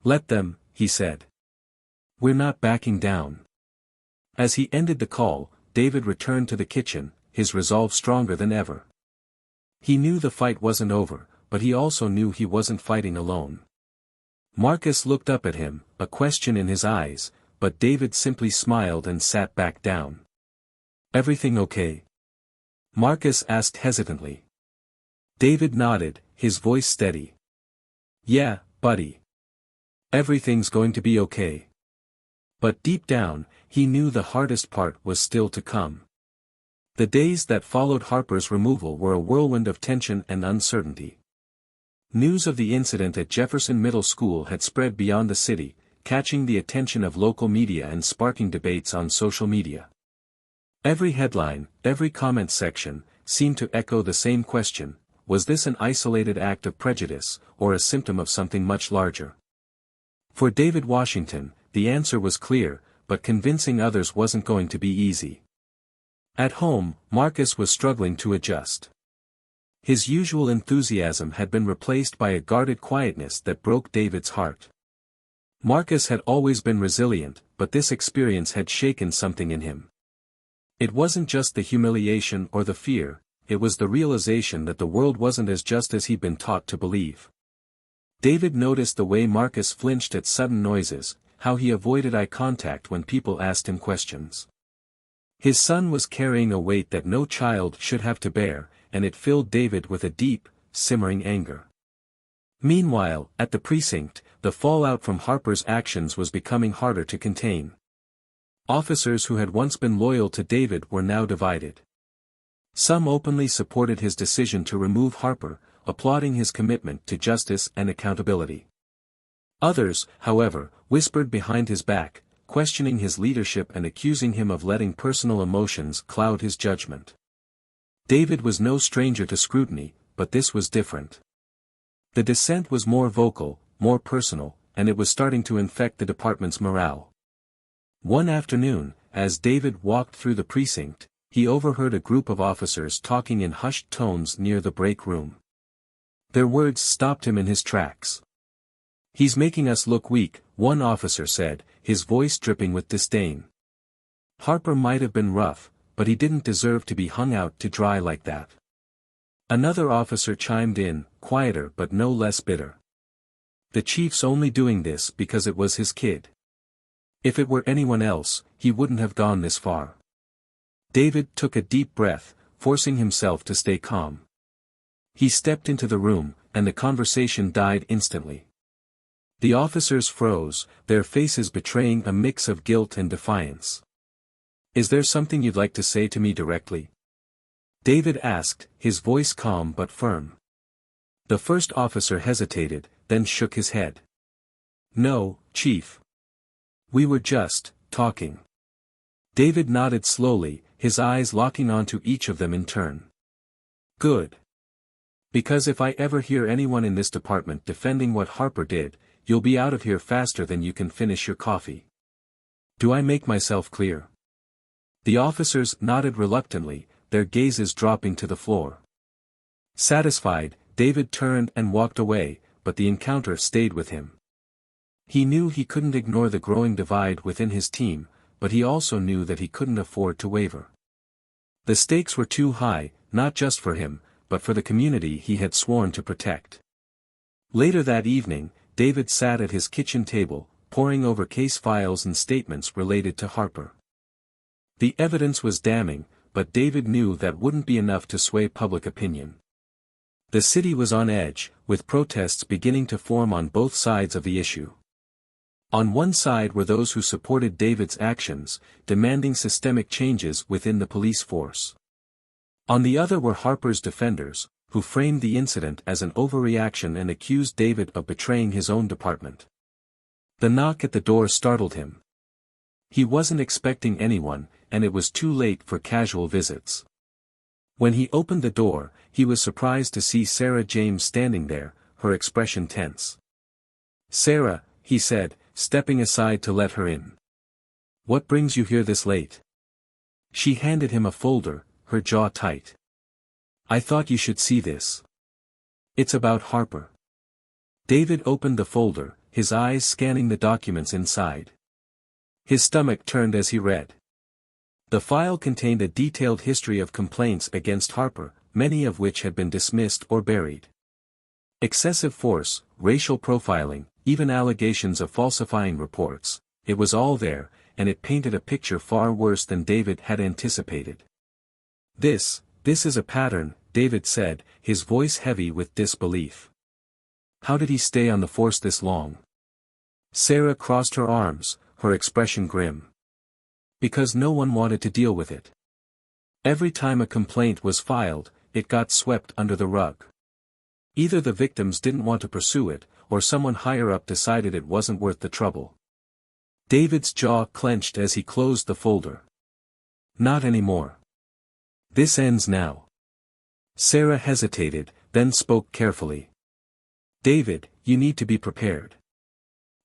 "Let them," he said. "We're not backing down." As he ended the call, David returned to the kitchen, his resolve stronger than ever. He knew the fight wasn't over, but he also knew he wasn't fighting alone. Marcus looked up at him, a question in his eyes, but David simply smiled and sat back down. "Everything okay?" Marcus asked hesitantly. David nodded, his voice steady. "Yeah, buddy. Everything's going to be okay." But deep down, he knew the hardest part was still to come. The days that followed Harper's removal were a whirlwind of tension and uncertainty. News of the incident at Jefferson Middle School had spread beyond the city, catching the attention of local media and sparking debates on social media. Every headline, every comment section, seemed to echo the same question: was this an isolated act of prejudice, or a symptom of something much larger? For David Washington, the answer was clear, but convincing others wasn't going to be easy. At home, Marcus was struggling to adjust. His usual enthusiasm had been replaced by a guarded quietness that broke David's heart. Marcus had always been resilient, but this experience had shaken something in him. It wasn't just the humiliation or the fear, it was the realization that the world wasn't as just as he'd been taught to believe. David noticed the way Marcus flinched at sudden noises, how he avoided eye contact when people asked him questions. His son was carrying a weight that no child should have to bear, and it filled David with a deep, simmering anger. Meanwhile, at the precinct, the fallout from Harper's actions was becoming harder to contain. Officers who had once been loyal to David were now divided. Some openly supported his decision to remove Harper, applauding his commitment to justice and accountability. Others, however, whispered behind his back, questioning his leadership and accusing him of letting personal emotions cloud his judgment. David was no stranger to scrutiny, but this was different. The dissent was more vocal, more personal, and it was starting to infect the department's morale. One afternoon, as David walked through the precinct, he overheard a group of officers talking in hushed tones near the break room. Their words stopped him in his tracks. "He's making us look weak," one officer said, his voice dripping with disdain. "Harper might have been rough, but he didn't deserve to be hung out to dry like that." Another officer chimed in, quieter but no less bitter. "The chief's only doing this because it was his kid. If it were anyone else, he wouldn't have gone this far." David took a deep breath, forcing himself to stay calm. He stepped into the room, and the conversation died instantly. The officers froze, their faces betraying a mix of guilt and defiance. "Is there something you'd like to say to me directly?" David asked, his voice calm but firm. The first officer hesitated, then shook his head. "No, Chief. We were just talking." David nodded slowly, his eyes locking onto each of them in turn. "Good. Because if I ever hear anyone in this department defending what Harper did, you'll be out of here faster than you can finish your coffee. Do I make myself clear?" The officers nodded reluctantly, their gazes dropping to the floor. Satisfied, David turned and walked away, but the encounter stayed with him. He knew he couldn't ignore the growing divide within his team, but he also knew that he couldn't afford to waver. The stakes were too high, not just for him, but for the community he had sworn to protect. Later that evening, David sat at his kitchen table, poring over case files and statements related to Harper. The evidence was damning, but David knew that wouldn't be enough to sway public opinion. The city was on edge, with protests beginning to form on both sides of the issue. On one side were those who supported David's actions, demanding systemic changes within the police force. On the other were Harper's defenders, who framed the incident as an overreaction and accused David of betraying his own department. The knock at the door startled him. He wasn't expecting anyone, and it was too late for casual visits. When he opened the door, he was surprised to see Sarah James standing there, her expression tense. "Sarah," he said, stepping aside to let her in. "What brings you here this late?" She handed him a folder, her jaw tight. "I thought you should see this. It's about Harper." David opened the folder, his eyes scanning the documents inside. His stomach turned as he read. The file contained a detailed history of complaints against Harper, many of which had been dismissed or buried. Excessive force, racial profiling, even allegations of falsifying reports, it was all there, and it painted a picture far worse than David had anticipated. This is a pattern," David said, his voice heavy with disbelief. "How did he stay on the force this long?" Sarah crossed her arms, her expression grim. "Because no one wanted to deal with it. Every time a complaint was filed, it got swept under the rug. Either the victims didn't want to pursue it, or someone higher up decided it wasn't worth the trouble." David's jaw clenched as he closed the folder. "Not anymore. This ends now." Sarah hesitated, then spoke carefully. "David, you need to be prepared.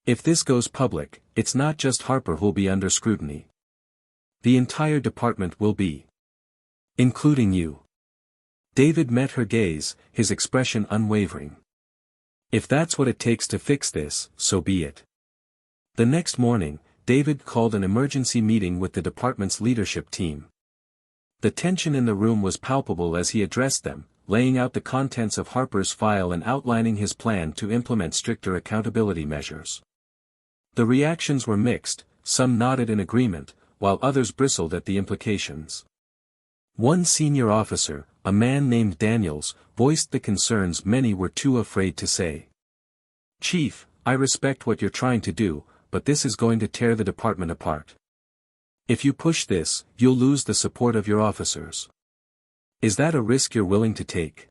If this goes public, it's not just Harper who'll be under scrutiny. The entire department will be. Including you." David met her gaze, his expression unwavering. "If that's what it takes to fix this, so be it. The next morning, David called an emergency meeting with the department's leadership team. The tension in the room was palpable as he addressed them, laying out the contents of Harper's file and outlining his plan to implement stricter accountability measures. The reactions were mixed, some nodded in agreement, while others bristled at the implications. One senior officer, a man named Daniels, voiced the concerns many were too afraid to say. "Chief, I respect what you're trying to do, but this is going to tear the department apart. If you push this, you'll lose the support of your officers. Is that a risk you're willing to take?"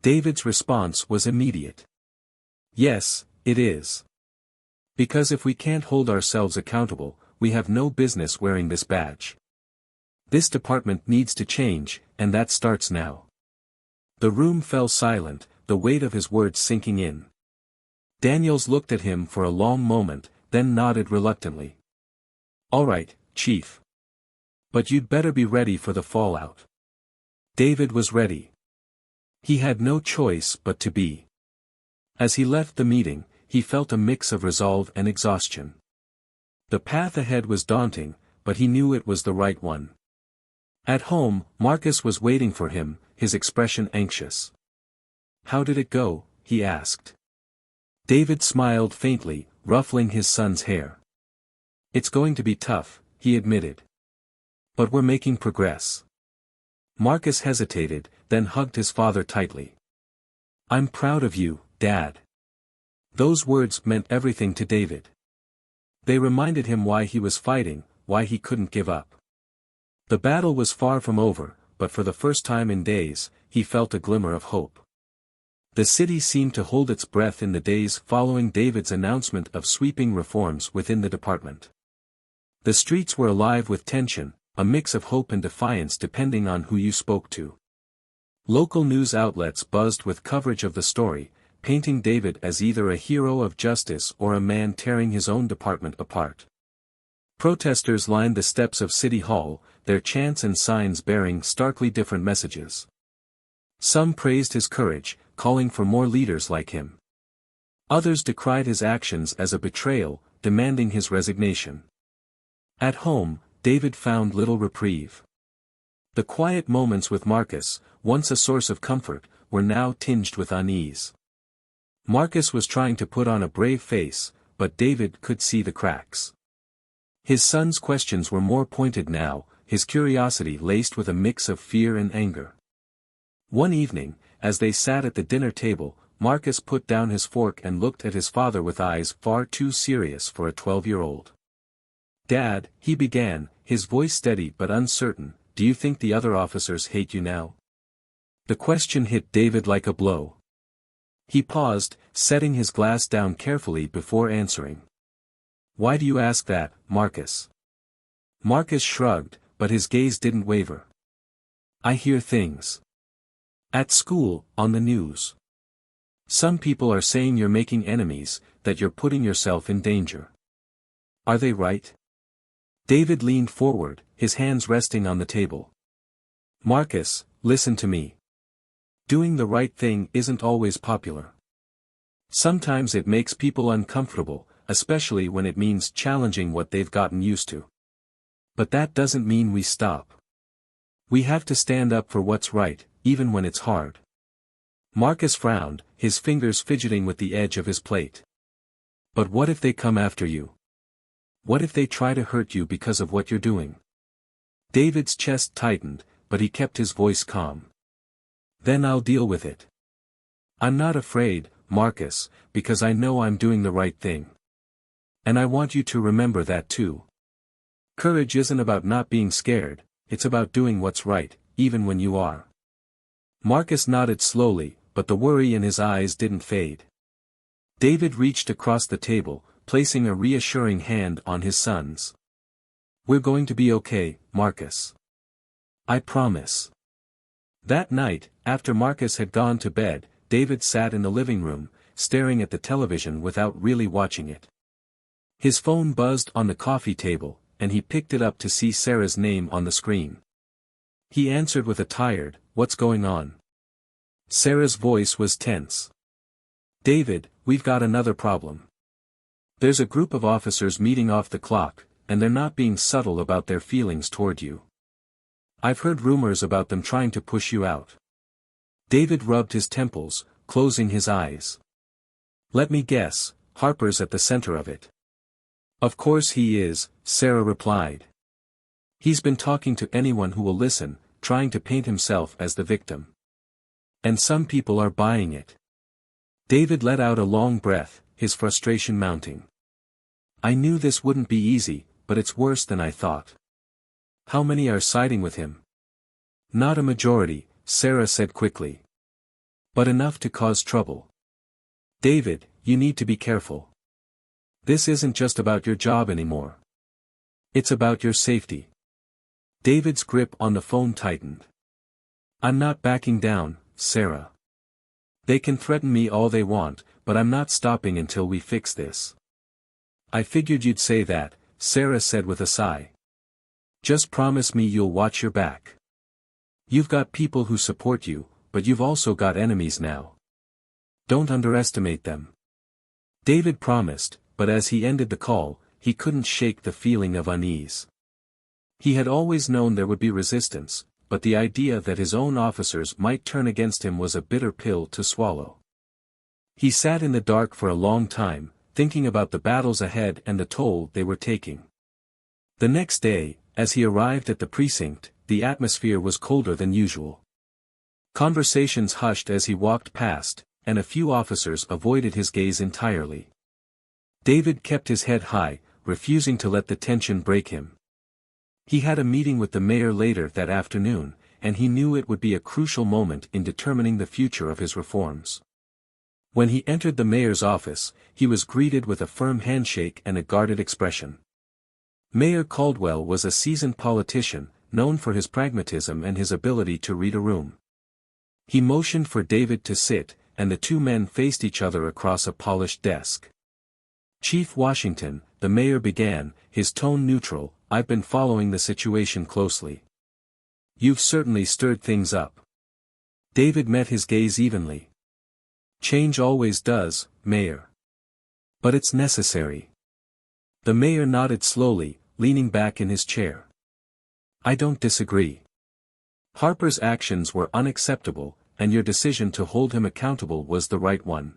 David's response was immediate. "Yes, it is. Because if we can't hold ourselves accountable, we have no business wearing this badge. This department needs to change, and that starts now." The room fell silent, the weight of his words sinking in. Daniels looked at him for a long moment, then nodded reluctantly. "All right, Chief. But you'd better be ready for the fallout." David was ready. He had no choice but to be. As he left the meeting, he felt a mix of resolve and exhaustion. The path ahead was daunting, but he knew it was the right one. At home, Marcus was waiting for him, his expression anxious. "How did it go?" he asked. David smiled faintly, ruffling his son's hair. "It's going to be tough," he admitted. "But we're making progress." Marcus hesitated, then hugged his father tightly. "I'm proud of you, Dad." Those words meant everything to David. They reminded him why he was fighting, why he couldn't give up. The battle was far from over, but for the first time in days, he felt a glimmer of hope. The city seemed to hold its breath in the days following David's announcement of sweeping reforms within the department. The streets were alive with tension, a mix of hope and defiance depending on who you spoke to. Local news outlets buzzed with coverage of the story, painting David as either a hero of justice or a man tearing his own department apart. Protesters lined the steps of City Hall, their chants and signs bearing starkly different messages. Some praised his courage, calling for more leaders like him. Others decried his actions as a betrayal, demanding his resignation. At home, David found little reprieve. The quiet moments with Marcus, once a source of comfort, were now tinged with unease. Marcus was trying to put on a brave face, but David could see the cracks. His son's questions were more pointed now, his curiosity laced with a mix of fear and anger. One evening, as they sat at the dinner table, Marcus put down his fork and looked at his father with eyes far too serious for a 12-year-old. "Dad," he began, his voice steady but uncertain, "do you think the other officers hate you now?" The question hit David like a blow. He paused, setting his glass down carefully before answering. "Why do you ask that, Marcus?" Marcus shrugged, but his gaze didn't waver. "I hear things. At school, on the news. Some people are saying you're making enemies, that you're putting yourself in danger. Are they right?" David leaned forward, his hands resting on the table. "Marcus, listen to me. Doing the right thing isn't always popular. Sometimes it makes people uncomfortable, especially when it means challenging what they've gotten used to. But that doesn't mean we stop. We have to stand up for what's right, even when it's hard." Marcus frowned, his fingers fidgeting with the edge of his plate. "But what if they come after you? What if they try to hurt you because of what you're doing?" David's chest tightened, but he kept his voice calm. "Then I'll deal with it. I'm not afraid, Marcus, because I know I'm doing the right thing. And I want you to remember that too. Courage isn't about not being scared, it's about doing what's right, even when you are." Marcus nodded slowly, but the worry in his eyes didn't fade. David reached across the table, placing a reassuring hand on his son's. "We're going to be okay, Marcus. I promise." That night, after Marcus had gone to bed, David sat in the living room, staring at the television without really watching it. His phone buzzed on the coffee table, and he picked it up to see Sarah's name on the screen. He answered with a tired, "What's going on?" Sarah's voice was tense. "David, we've got another problem." There's a group of officers meeting off the clock, and they're not being subtle about their feelings toward you. I've heard rumors about them trying to push you out. David rubbed his temples, closing his eyes. Let me guess, Harper's at the center of it. Of course he is, Sarah replied. He's been talking to anyone who will listen, trying to paint himself as the victim. And some people are buying it. David let out a long breath, his frustration mounting. I knew this wouldn't be easy, but it's worse than I thought. How many are siding with him? Not a majority, Sarah said quickly. But enough to cause trouble. David, you need to be careful. This isn't just about your job anymore. It's about your safety. David's grip on the phone tightened. I'm not backing down, Sarah. They can threaten me all they want, but I'm not stopping until we fix this. I figured you'd say that, Sarah said with a sigh. Just promise me you'll watch your back. You've got people who support you, but you've also got enemies now. Don't underestimate them. David promised, but as he ended the call, he couldn't shake the feeling of unease. He had always known there would be resistance, but the idea that his own officers might turn against him was a bitter pill to swallow. He sat in the dark for a long time, thinking about the battles ahead and the toll they were taking. The next day, as he arrived at the precinct, the atmosphere was colder than usual. Conversations hushed as he walked past, and a few officers avoided his gaze entirely. David kept his head high, refusing to let the tension break him. He had a meeting with the mayor later that afternoon, and he knew it would be a crucial moment in determining the future of his reforms. When he entered the mayor's office, he was greeted with a firm handshake and a guarded expression. Mayor Caldwell was a seasoned politician, known for his pragmatism and his ability to read a room. He motioned for David to sit, and the two men faced each other across a polished desk. Chief Washington, the mayor began, his tone neutral, I've been following the situation closely. You've certainly stirred things up. David met his gaze evenly. Change always does, Mayor. But it's necessary. The mayor nodded slowly, leaning back in his chair. I don't disagree. Harper's actions were unacceptable, and your decision to hold him accountable was the right one.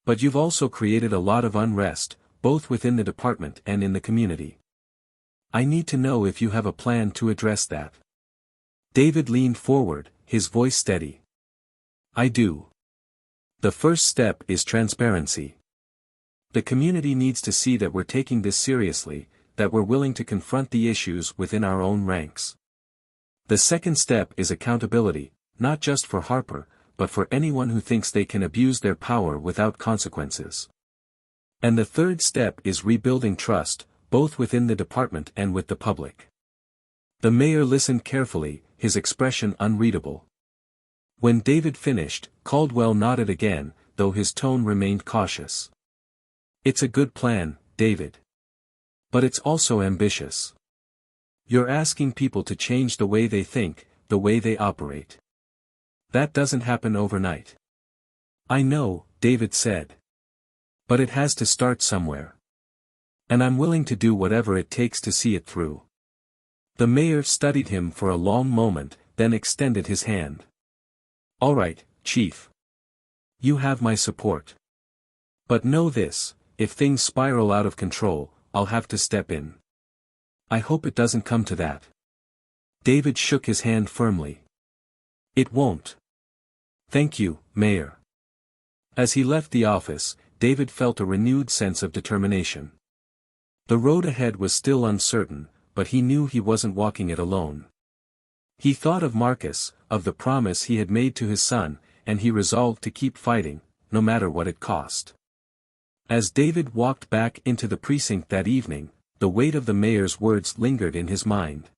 But you've also created a lot of unrest, both within the department and in the community. I need to know if you have a plan to address that. David leaned forward, his voice steady. I do. The first step is transparency. The community needs to see that we're taking this seriously, that we're willing to confront the issues within our own ranks. The second step is accountability, not just for Harper, but for anyone who thinks they can abuse their power without consequences. And the third step is rebuilding trust, both within the department and with the public. The mayor listened carefully, his expression unreadable. When David finished, Caldwell nodded again, though his tone remained cautious. It's a good plan, David. But it's also ambitious. You're asking people to change the way they think, the way they operate. That doesn't happen overnight. I know, David said. But it has to start somewhere. And I'm willing to do whatever it takes to see it through. The mayor studied him for a long moment, then extended his hand. All right, Chief. You have my support. But know this, if things spiral out of control, I'll have to step in. I hope it doesn't come to that. David shook his hand firmly. It won't. Thank you, Mayor. As he left the office, David felt a renewed sense of determination. The road ahead was still uncertain, but he knew he wasn't walking it alone. He thought of Marcus, of the promise he had made to his son, and he resolved to keep fighting, no matter what it cost. As David walked back into the precinct that evening, the weight of the mayor's words lingered in his mind.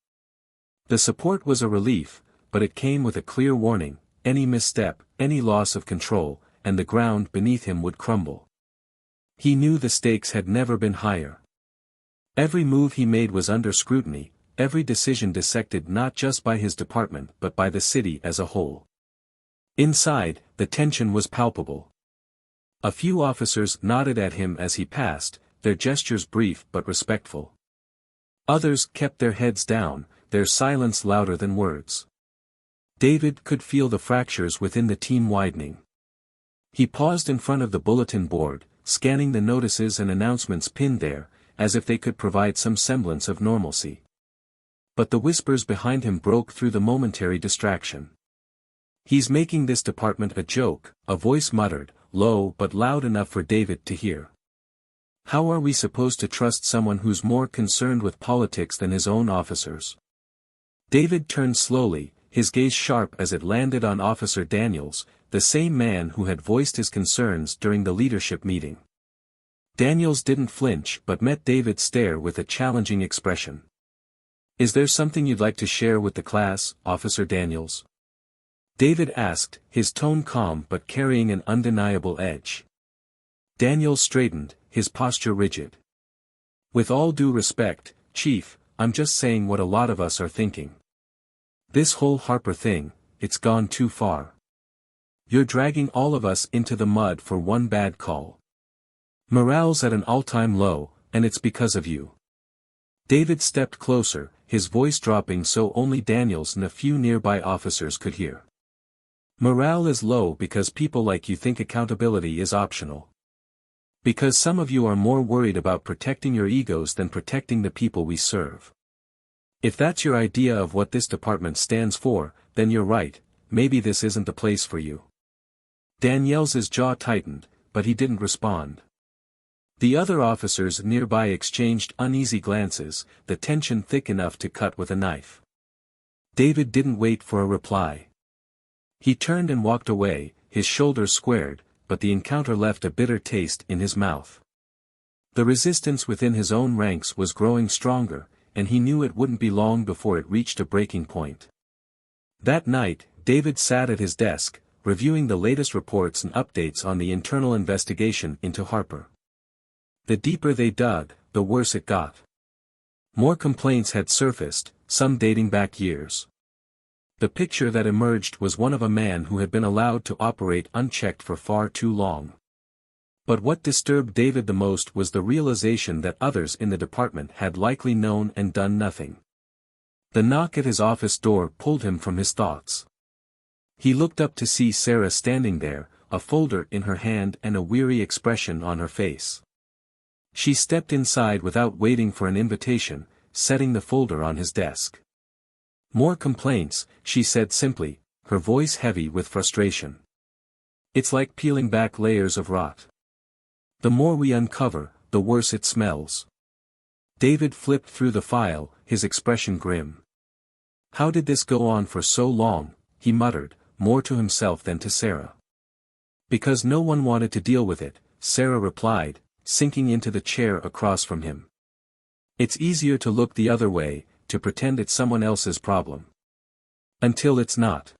The support was a relief, but it came with a clear warning: any misstep, any loss of control, and the ground beneath him would crumble. He knew the stakes had never been higher. Every move he made was under scrutiny, every decision dissected not just by his department but by the city as a whole. Inside, the tension was palpable. A few officers nodded at him as he passed, their gestures brief but respectful. Others kept their heads down, their silence louder than words. David could feel the fractures within the team widening. He paused in front of the bulletin board, scanning the notices and announcements pinned there, as if they could provide some semblance of normalcy. But the whispers behind him broke through the momentary distraction. "He's making this department a joke," a voice muttered, low but loud enough for David to hear. "How are we supposed to trust someone who's more concerned with politics than his own officers?" David turned slowly, his gaze sharp as it landed on Officer Daniels, the same man who had voiced his concerns during the leadership meeting. Daniels didn't flinch but met David's stare with a challenging expression. "Is there something you'd like to share with the class, Officer Daniels?" David asked, his tone calm but carrying an undeniable edge. Daniels straightened, his posture rigid. "With all due respect, Chief, I'm just saying what a lot of us are thinking. This whole Harper thing, it's gone too far. You're dragging all of us into the mud for one bad call. Morale's at an all-time low, and it's because of you." David stepped closer, his voice dropping so only Daniels and a few nearby officers could hear. "Morale is low because people like you think accountability is optional. Because some of you are more worried about protecting your egos than protecting the people we serve. If that's your idea of what this department stands for, then you're right, maybe this isn't the place for you." Daniels' jaw tightened, but he didn't respond. The other officers nearby exchanged uneasy glances, the tension thick enough to cut with a knife. David didn't wait for a reply. He turned and walked away, his shoulders squared, but the encounter left a bitter taste in his mouth. The resistance within his own ranks was growing stronger, and he knew it wouldn't be long before it reached a breaking point. That night, David sat at his desk, reviewing the latest reports and updates on the internal investigation into Harper. The deeper they dug, the worse it got. More complaints had surfaced, some dating back years. The picture that emerged was one of a man who had been allowed to operate unchecked for far too long. But what disturbed David the most was the realization that others in the department had likely known and done nothing. The knock at his office door pulled him from his thoughts. He looked up to see Sarah standing there, a folder in her hand and a weary expression on her face. She stepped inside without waiting for an invitation, setting the folder on his desk. "More complaints," she said simply, her voice heavy with frustration. "It's like peeling back layers of rot. The more we uncover, the worse it smells." David flipped through the file, his expression grim. "How did this go on for so long?" he muttered, more to himself than to Sarah. "Because no one wanted to deal with it," Sarah replied, sinking into the chair across from him. "It's easier to look the other way, to pretend it's someone else's problem. Until it's not."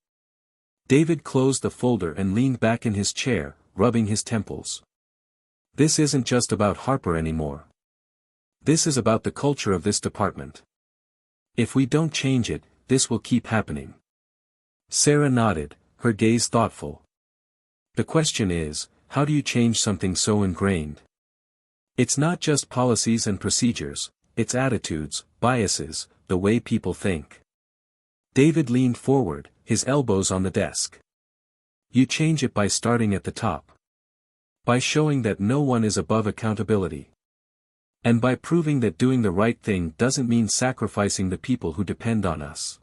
David closed the folder and leaned back in his chair, rubbing his temples. "This isn't just about Harper anymore. This is about the culture of this department. If we don't change it, this will keep happening." Sarah nodded, her gaze thoughtful. "The question is, how do you change something so ingrained? It's not just policies and procedures, it's attitudes, biases, the way people think." David leaned forward, his elbows on the desk. "You change it by starting at the top. By showing that no one is above accountability. And by proving that doing the right thing doesn't mean sacrificing the people who depend on us."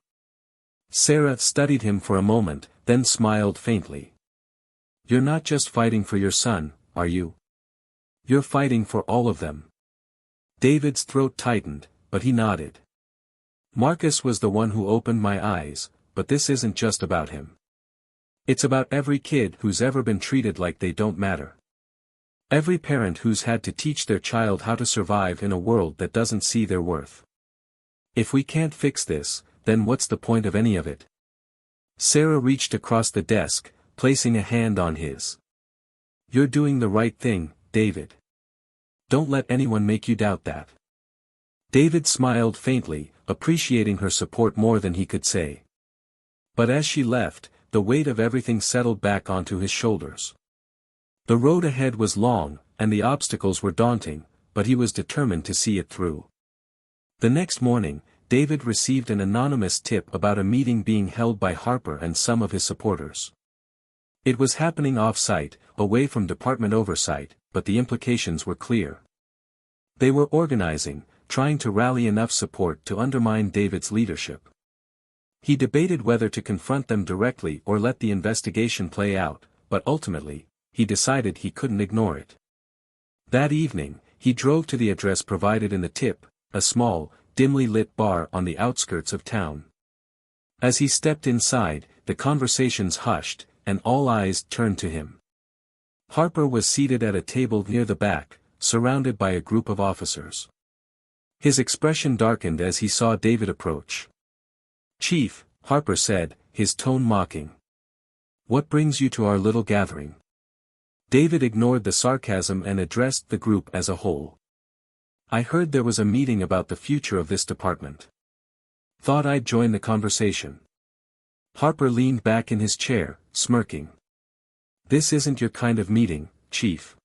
Sarah studied him for a moment, then smiled faintly. "You're not just fighting for your son, are you? You're fighting for all of them." David's throat tightened, but he nodded. "Marcus was the one who opened my eyes, but this isn't just about him. It's about every kid who's ever been treated like they don't matter. Every parent who's had to teach their child how to survive in a world that doesn't see their worth. If we can't fix this, then what's the point of any of it?" Sarah reached across the desk, placing a hand on his. "You're doing the right thing, David. Don't let anyone make you doubt that." David smiled faintly, appreciating her support more than he could say. But as she left, the weight of everything settled back onto his shoulders. The road ahead was long, and the obstacles were daunting, but he was determined to see it through. The next morning, David received an anonymous tip about a meeting being held by Harper and some of his supporters. It was happening off-site, away from department oversight, but the implications were clear. They were organizing, trying to rally enough support to undermine David's leadership. He debated whether to confront them directly or let the investigation play out, but ultimately, he decided he couldn't ignore it. That evening, he drove to the address provided in the tip, a small, dimly lit bar on the outskirts of town. As he stepped inside, the conversations hushed, and all eyes turned to him. Harper was seated at a table near the back, surrounded by a group of officers. His expression darkened as he saw David approach. "Chief," Harper said, his tone mocking. "What brings you to our little gathering?" David ignored the sarcasm and addressed the group as a whole. "I heard there was a meeting about the future of this department. Thought I'd join the conversation." Harper leaned back in his chair, smirking. "This isn't your kind of meeting, Chief.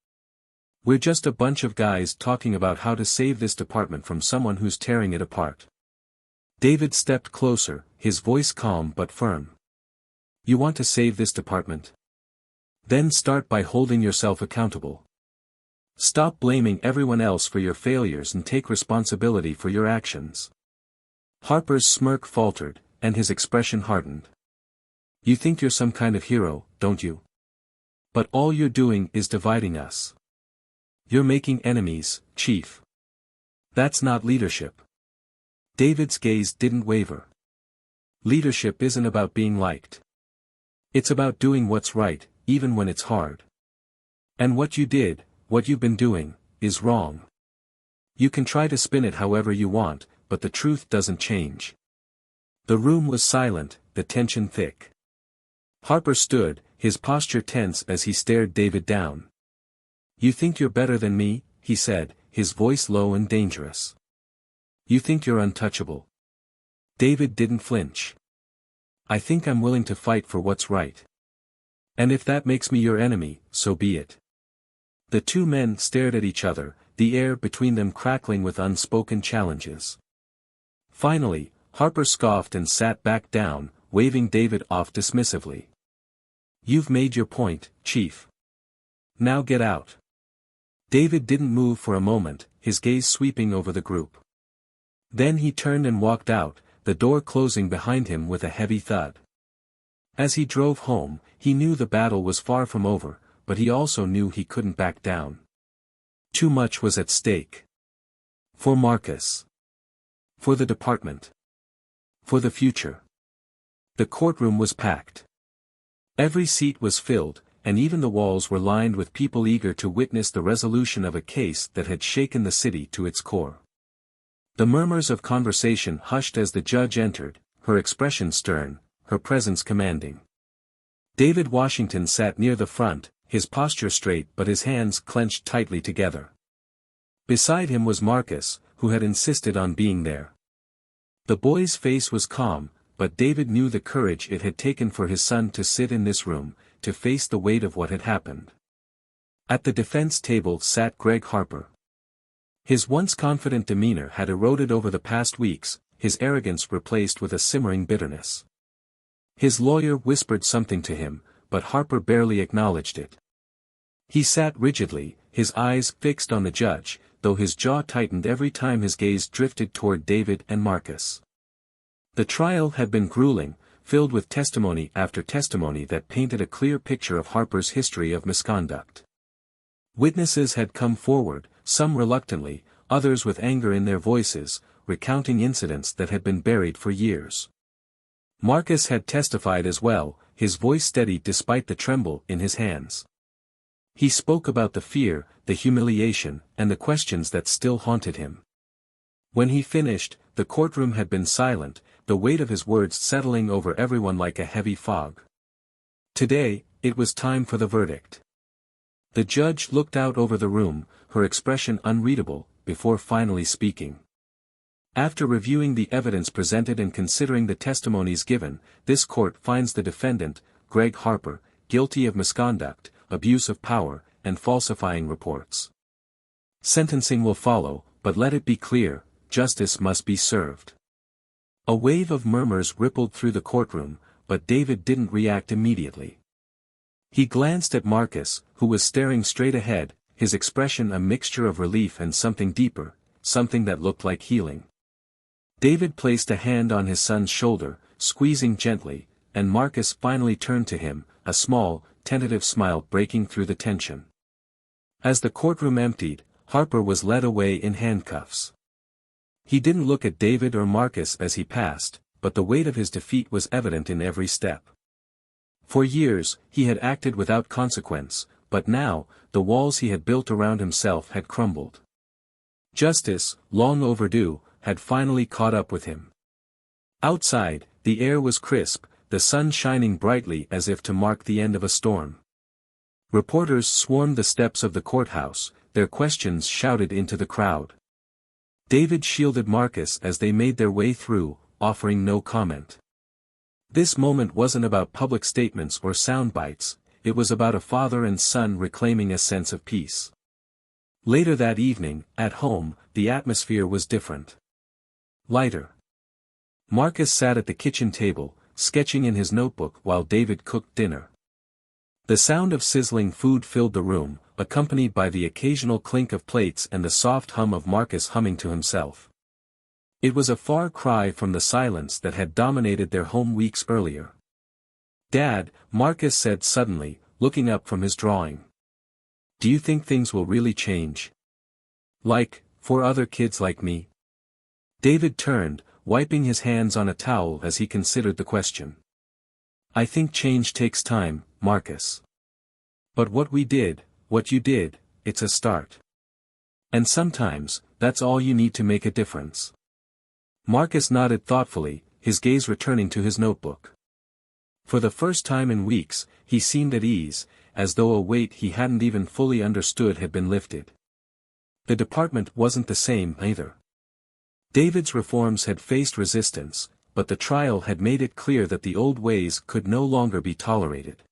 We're just a bunch of guys talking about how to save this department from someone who's tearing it apart." David stepped closer, his voice calm but firm. "You want to save this department? Then start by holding yourself accountable. Stop blaming everyone else for your failures and take responsibility for your actions." Harper's smirk faltered, and his expression hardened. "You think you're some kind of hero, don't you? But all you're doing is dividing us. You're making enemies, Chief. That's not leadership." David's gaze didn't waver. "Leadership isn't about being liked. It's about doing what's right, even when it's hard. And what you did, what you've been doing, is wrong. You can try to spin it however you want, but the truth doesn't change." The room was silent, the tension thick. Harper stood, his posture tense as he stared David down. "You think you're better than me," he said, his voice low and dangerous. "You think you're untouchable." David didn't flinch. "I think I'm willing to fight for what's right. And if that makes me your enemy, so be it." The two men stared at each other, the air between them crackling with unspoken challenges. Finally, Harper scoffed and sat back down, waving David off dismissively. "You've made your point, Chief. Now get out." David didn't move for a moment, his gaze sweeping over the group. Then he turned and walked out, the door closing behind him with a heavy thud. As he drove home, he knew the battle was far from over, but he also knew he couldn't back down. Too much was at stake. For Marcus. For the department. For the future. The courtroom was packed. Every seat was filled, and even the walls were lined with people eager to witness the resolution of a case that had shaken the city to its core. The murmurs of conversation hushed as the judge entered, her expression stern, her presence commanding. David Washington sat near the front, his posture straight but his hands clenched tightly together. Beside him was Marcus, who had insisted on being there. The boy's face was calm, but David knew the courage it had taken for his son to sit in this room, to face the weight of what had happened. At the defense table sat Greg Harper. His once confident demeanor had eroded over the past weeks, his arrogance replaced with a simmering bitterness. His lawyer whispered something to him, but Harper barely acknowledged it. He sat rigidly, his eyes fixed on the judge, though his jaw tightened every time his gaze drifted toward David and Marcus. The trial had been grueling, filled with testimony after testimony that painted a clear picture of Harper's history of misconduct. Witnesses had come forward, some reluctantly, others with anger in their voices, recounting incidents that had been buried for years. Marcus had testified as well, his voice steady despite the tremble in his hands. He spoke about the fear, the humiliation, and the questions that still haunted him. When he finished, the courtroom had been silent, the weight of his words settling over everyone like a heavy fog. Today, it was time for the verdict. The judge looked out over the room, her expression unreadable, before finally speaking. After reviewing the evidence presented and considering the testimonies given, this court finds the defendant, Greg Harper, guilty of misconduct, abuse of power, and falsifying reports. Sentencing will follow, but let it be clear, justice must be served. A wave of murmurs rippled through the courtroom, but David didn't react immediately. He glanced at Marcus, who was staring straight ahead, his expression a mixture of relief and something deeper, something that looked like healing. David placed a hand on his son's shoulder, squeezing gently, and Marcus finally turned to him, a small, tentative smile breaking through the tension. As the courtroom emptied, Harper was led away in handcuffs. He didn't look at David or Marcus as he passed, but the weight of his defeat was evident in every step. For years, he had acted without consequence, but now, the walls he had built around himself had crumbled. Justice, long overdue, had finally caught up with him. Outside, the air was crisp, the sun shining brightly as if to mark the end of a storm. Reporters swarmed the steps of the courthouse, their questions shouted into the crowd. David shielded Marcus as they made their way through, offering no comment. This moment wasn't about public statements or sound bites, it was about a father and son reclaiming a sense of peace. Later that evening, at home, the atmosphere was different. Lighter. Marcus sat at the kitchen table, sketching in his notebook while David cooked dinner. The sound of sizzling food filled the room, accompanied by the occasional clink of plates and the soft hum of Marcus humming to himself. It was a far cry from the silence that had dominated their home weeks earlier. "Dad," Marcus said suddenly, looking up from his drawing. "Do you think things will really change? Like, for other kids like me?" David turned, wiping his hands on a towel as he considered the question. "I think change takes time, Marcus. But what we did, what you did, it's a start. And sometimes, that's all you need to make a difference." Marcus nodded thoughtfully, his gaze returning to his notebook. For the first time in weeks, he seemed at ease, as though a weight he hadn't even fully understood had been lifted. The department wasn't the same either. David's reforms had faced resistance, but the trial had made it clear that the old ways could no longer be tolerated.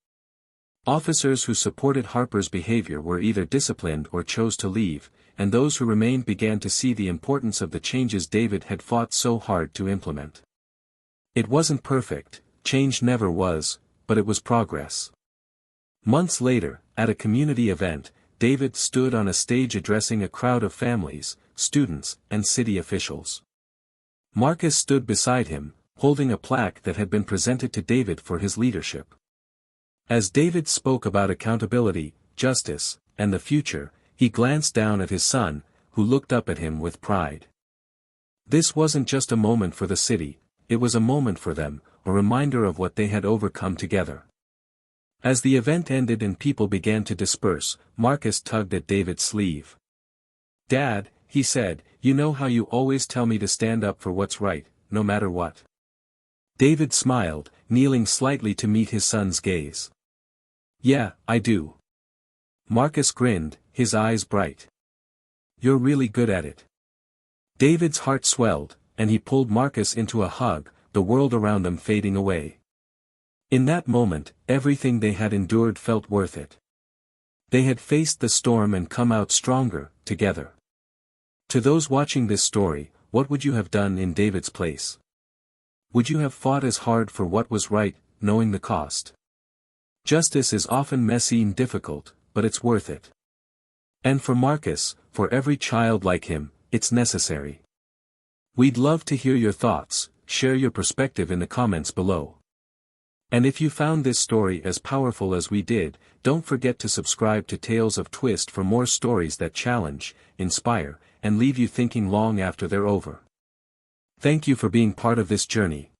Officers who supported Harper's behavior were either disciplined or chose to leave, and those who remained began to see the importance of the changes David had fought so hard to implement. It wasn't perfect, change never was, but it was progress. Months later, at a community event, David stood on a stage addressing a crowd of families, students, and city officials. Marcus stood beside him, holding a plaque that had been presented to David for his leadership. As David spoke about accountability, justice, and the future, he glanced down at his son, who looked up at him with pride. This wasn't just a moment for the city, it was a moment for them, a reminder of what they had overcome together. As the event ended and people began to disperse, Marcus tugged at David's sleeve. "Dad," he said, "you know how you always tell me to stand up for what's right, no matter what." David smiled, kneeling slightly to meet his son's gaze. "Yeah, I do." Marcus grinned, his eyes bright. "You're really good at it." David's heart swelled, and he pulled Marcus into a hug, the world around them fading away. In that moment, everything they had endured felt worth it. They had faced the storm and come out stronger, together. To those watching this story, what would you have done in David's place? Would you have fought as hard for what was right, knowing the cost? Justice is often messy and difficult, but it's worth it. And for Marcus, for every child like him, it's necessary. We'd love to hear your thoughts, share your perspective in the comments below. And if you found this story as powerful as we did, don't forget to subscribe to Tales of Twist for more stories that challenge, inspire, and leave you thinking long after they're over. Thank you for being part of this journey.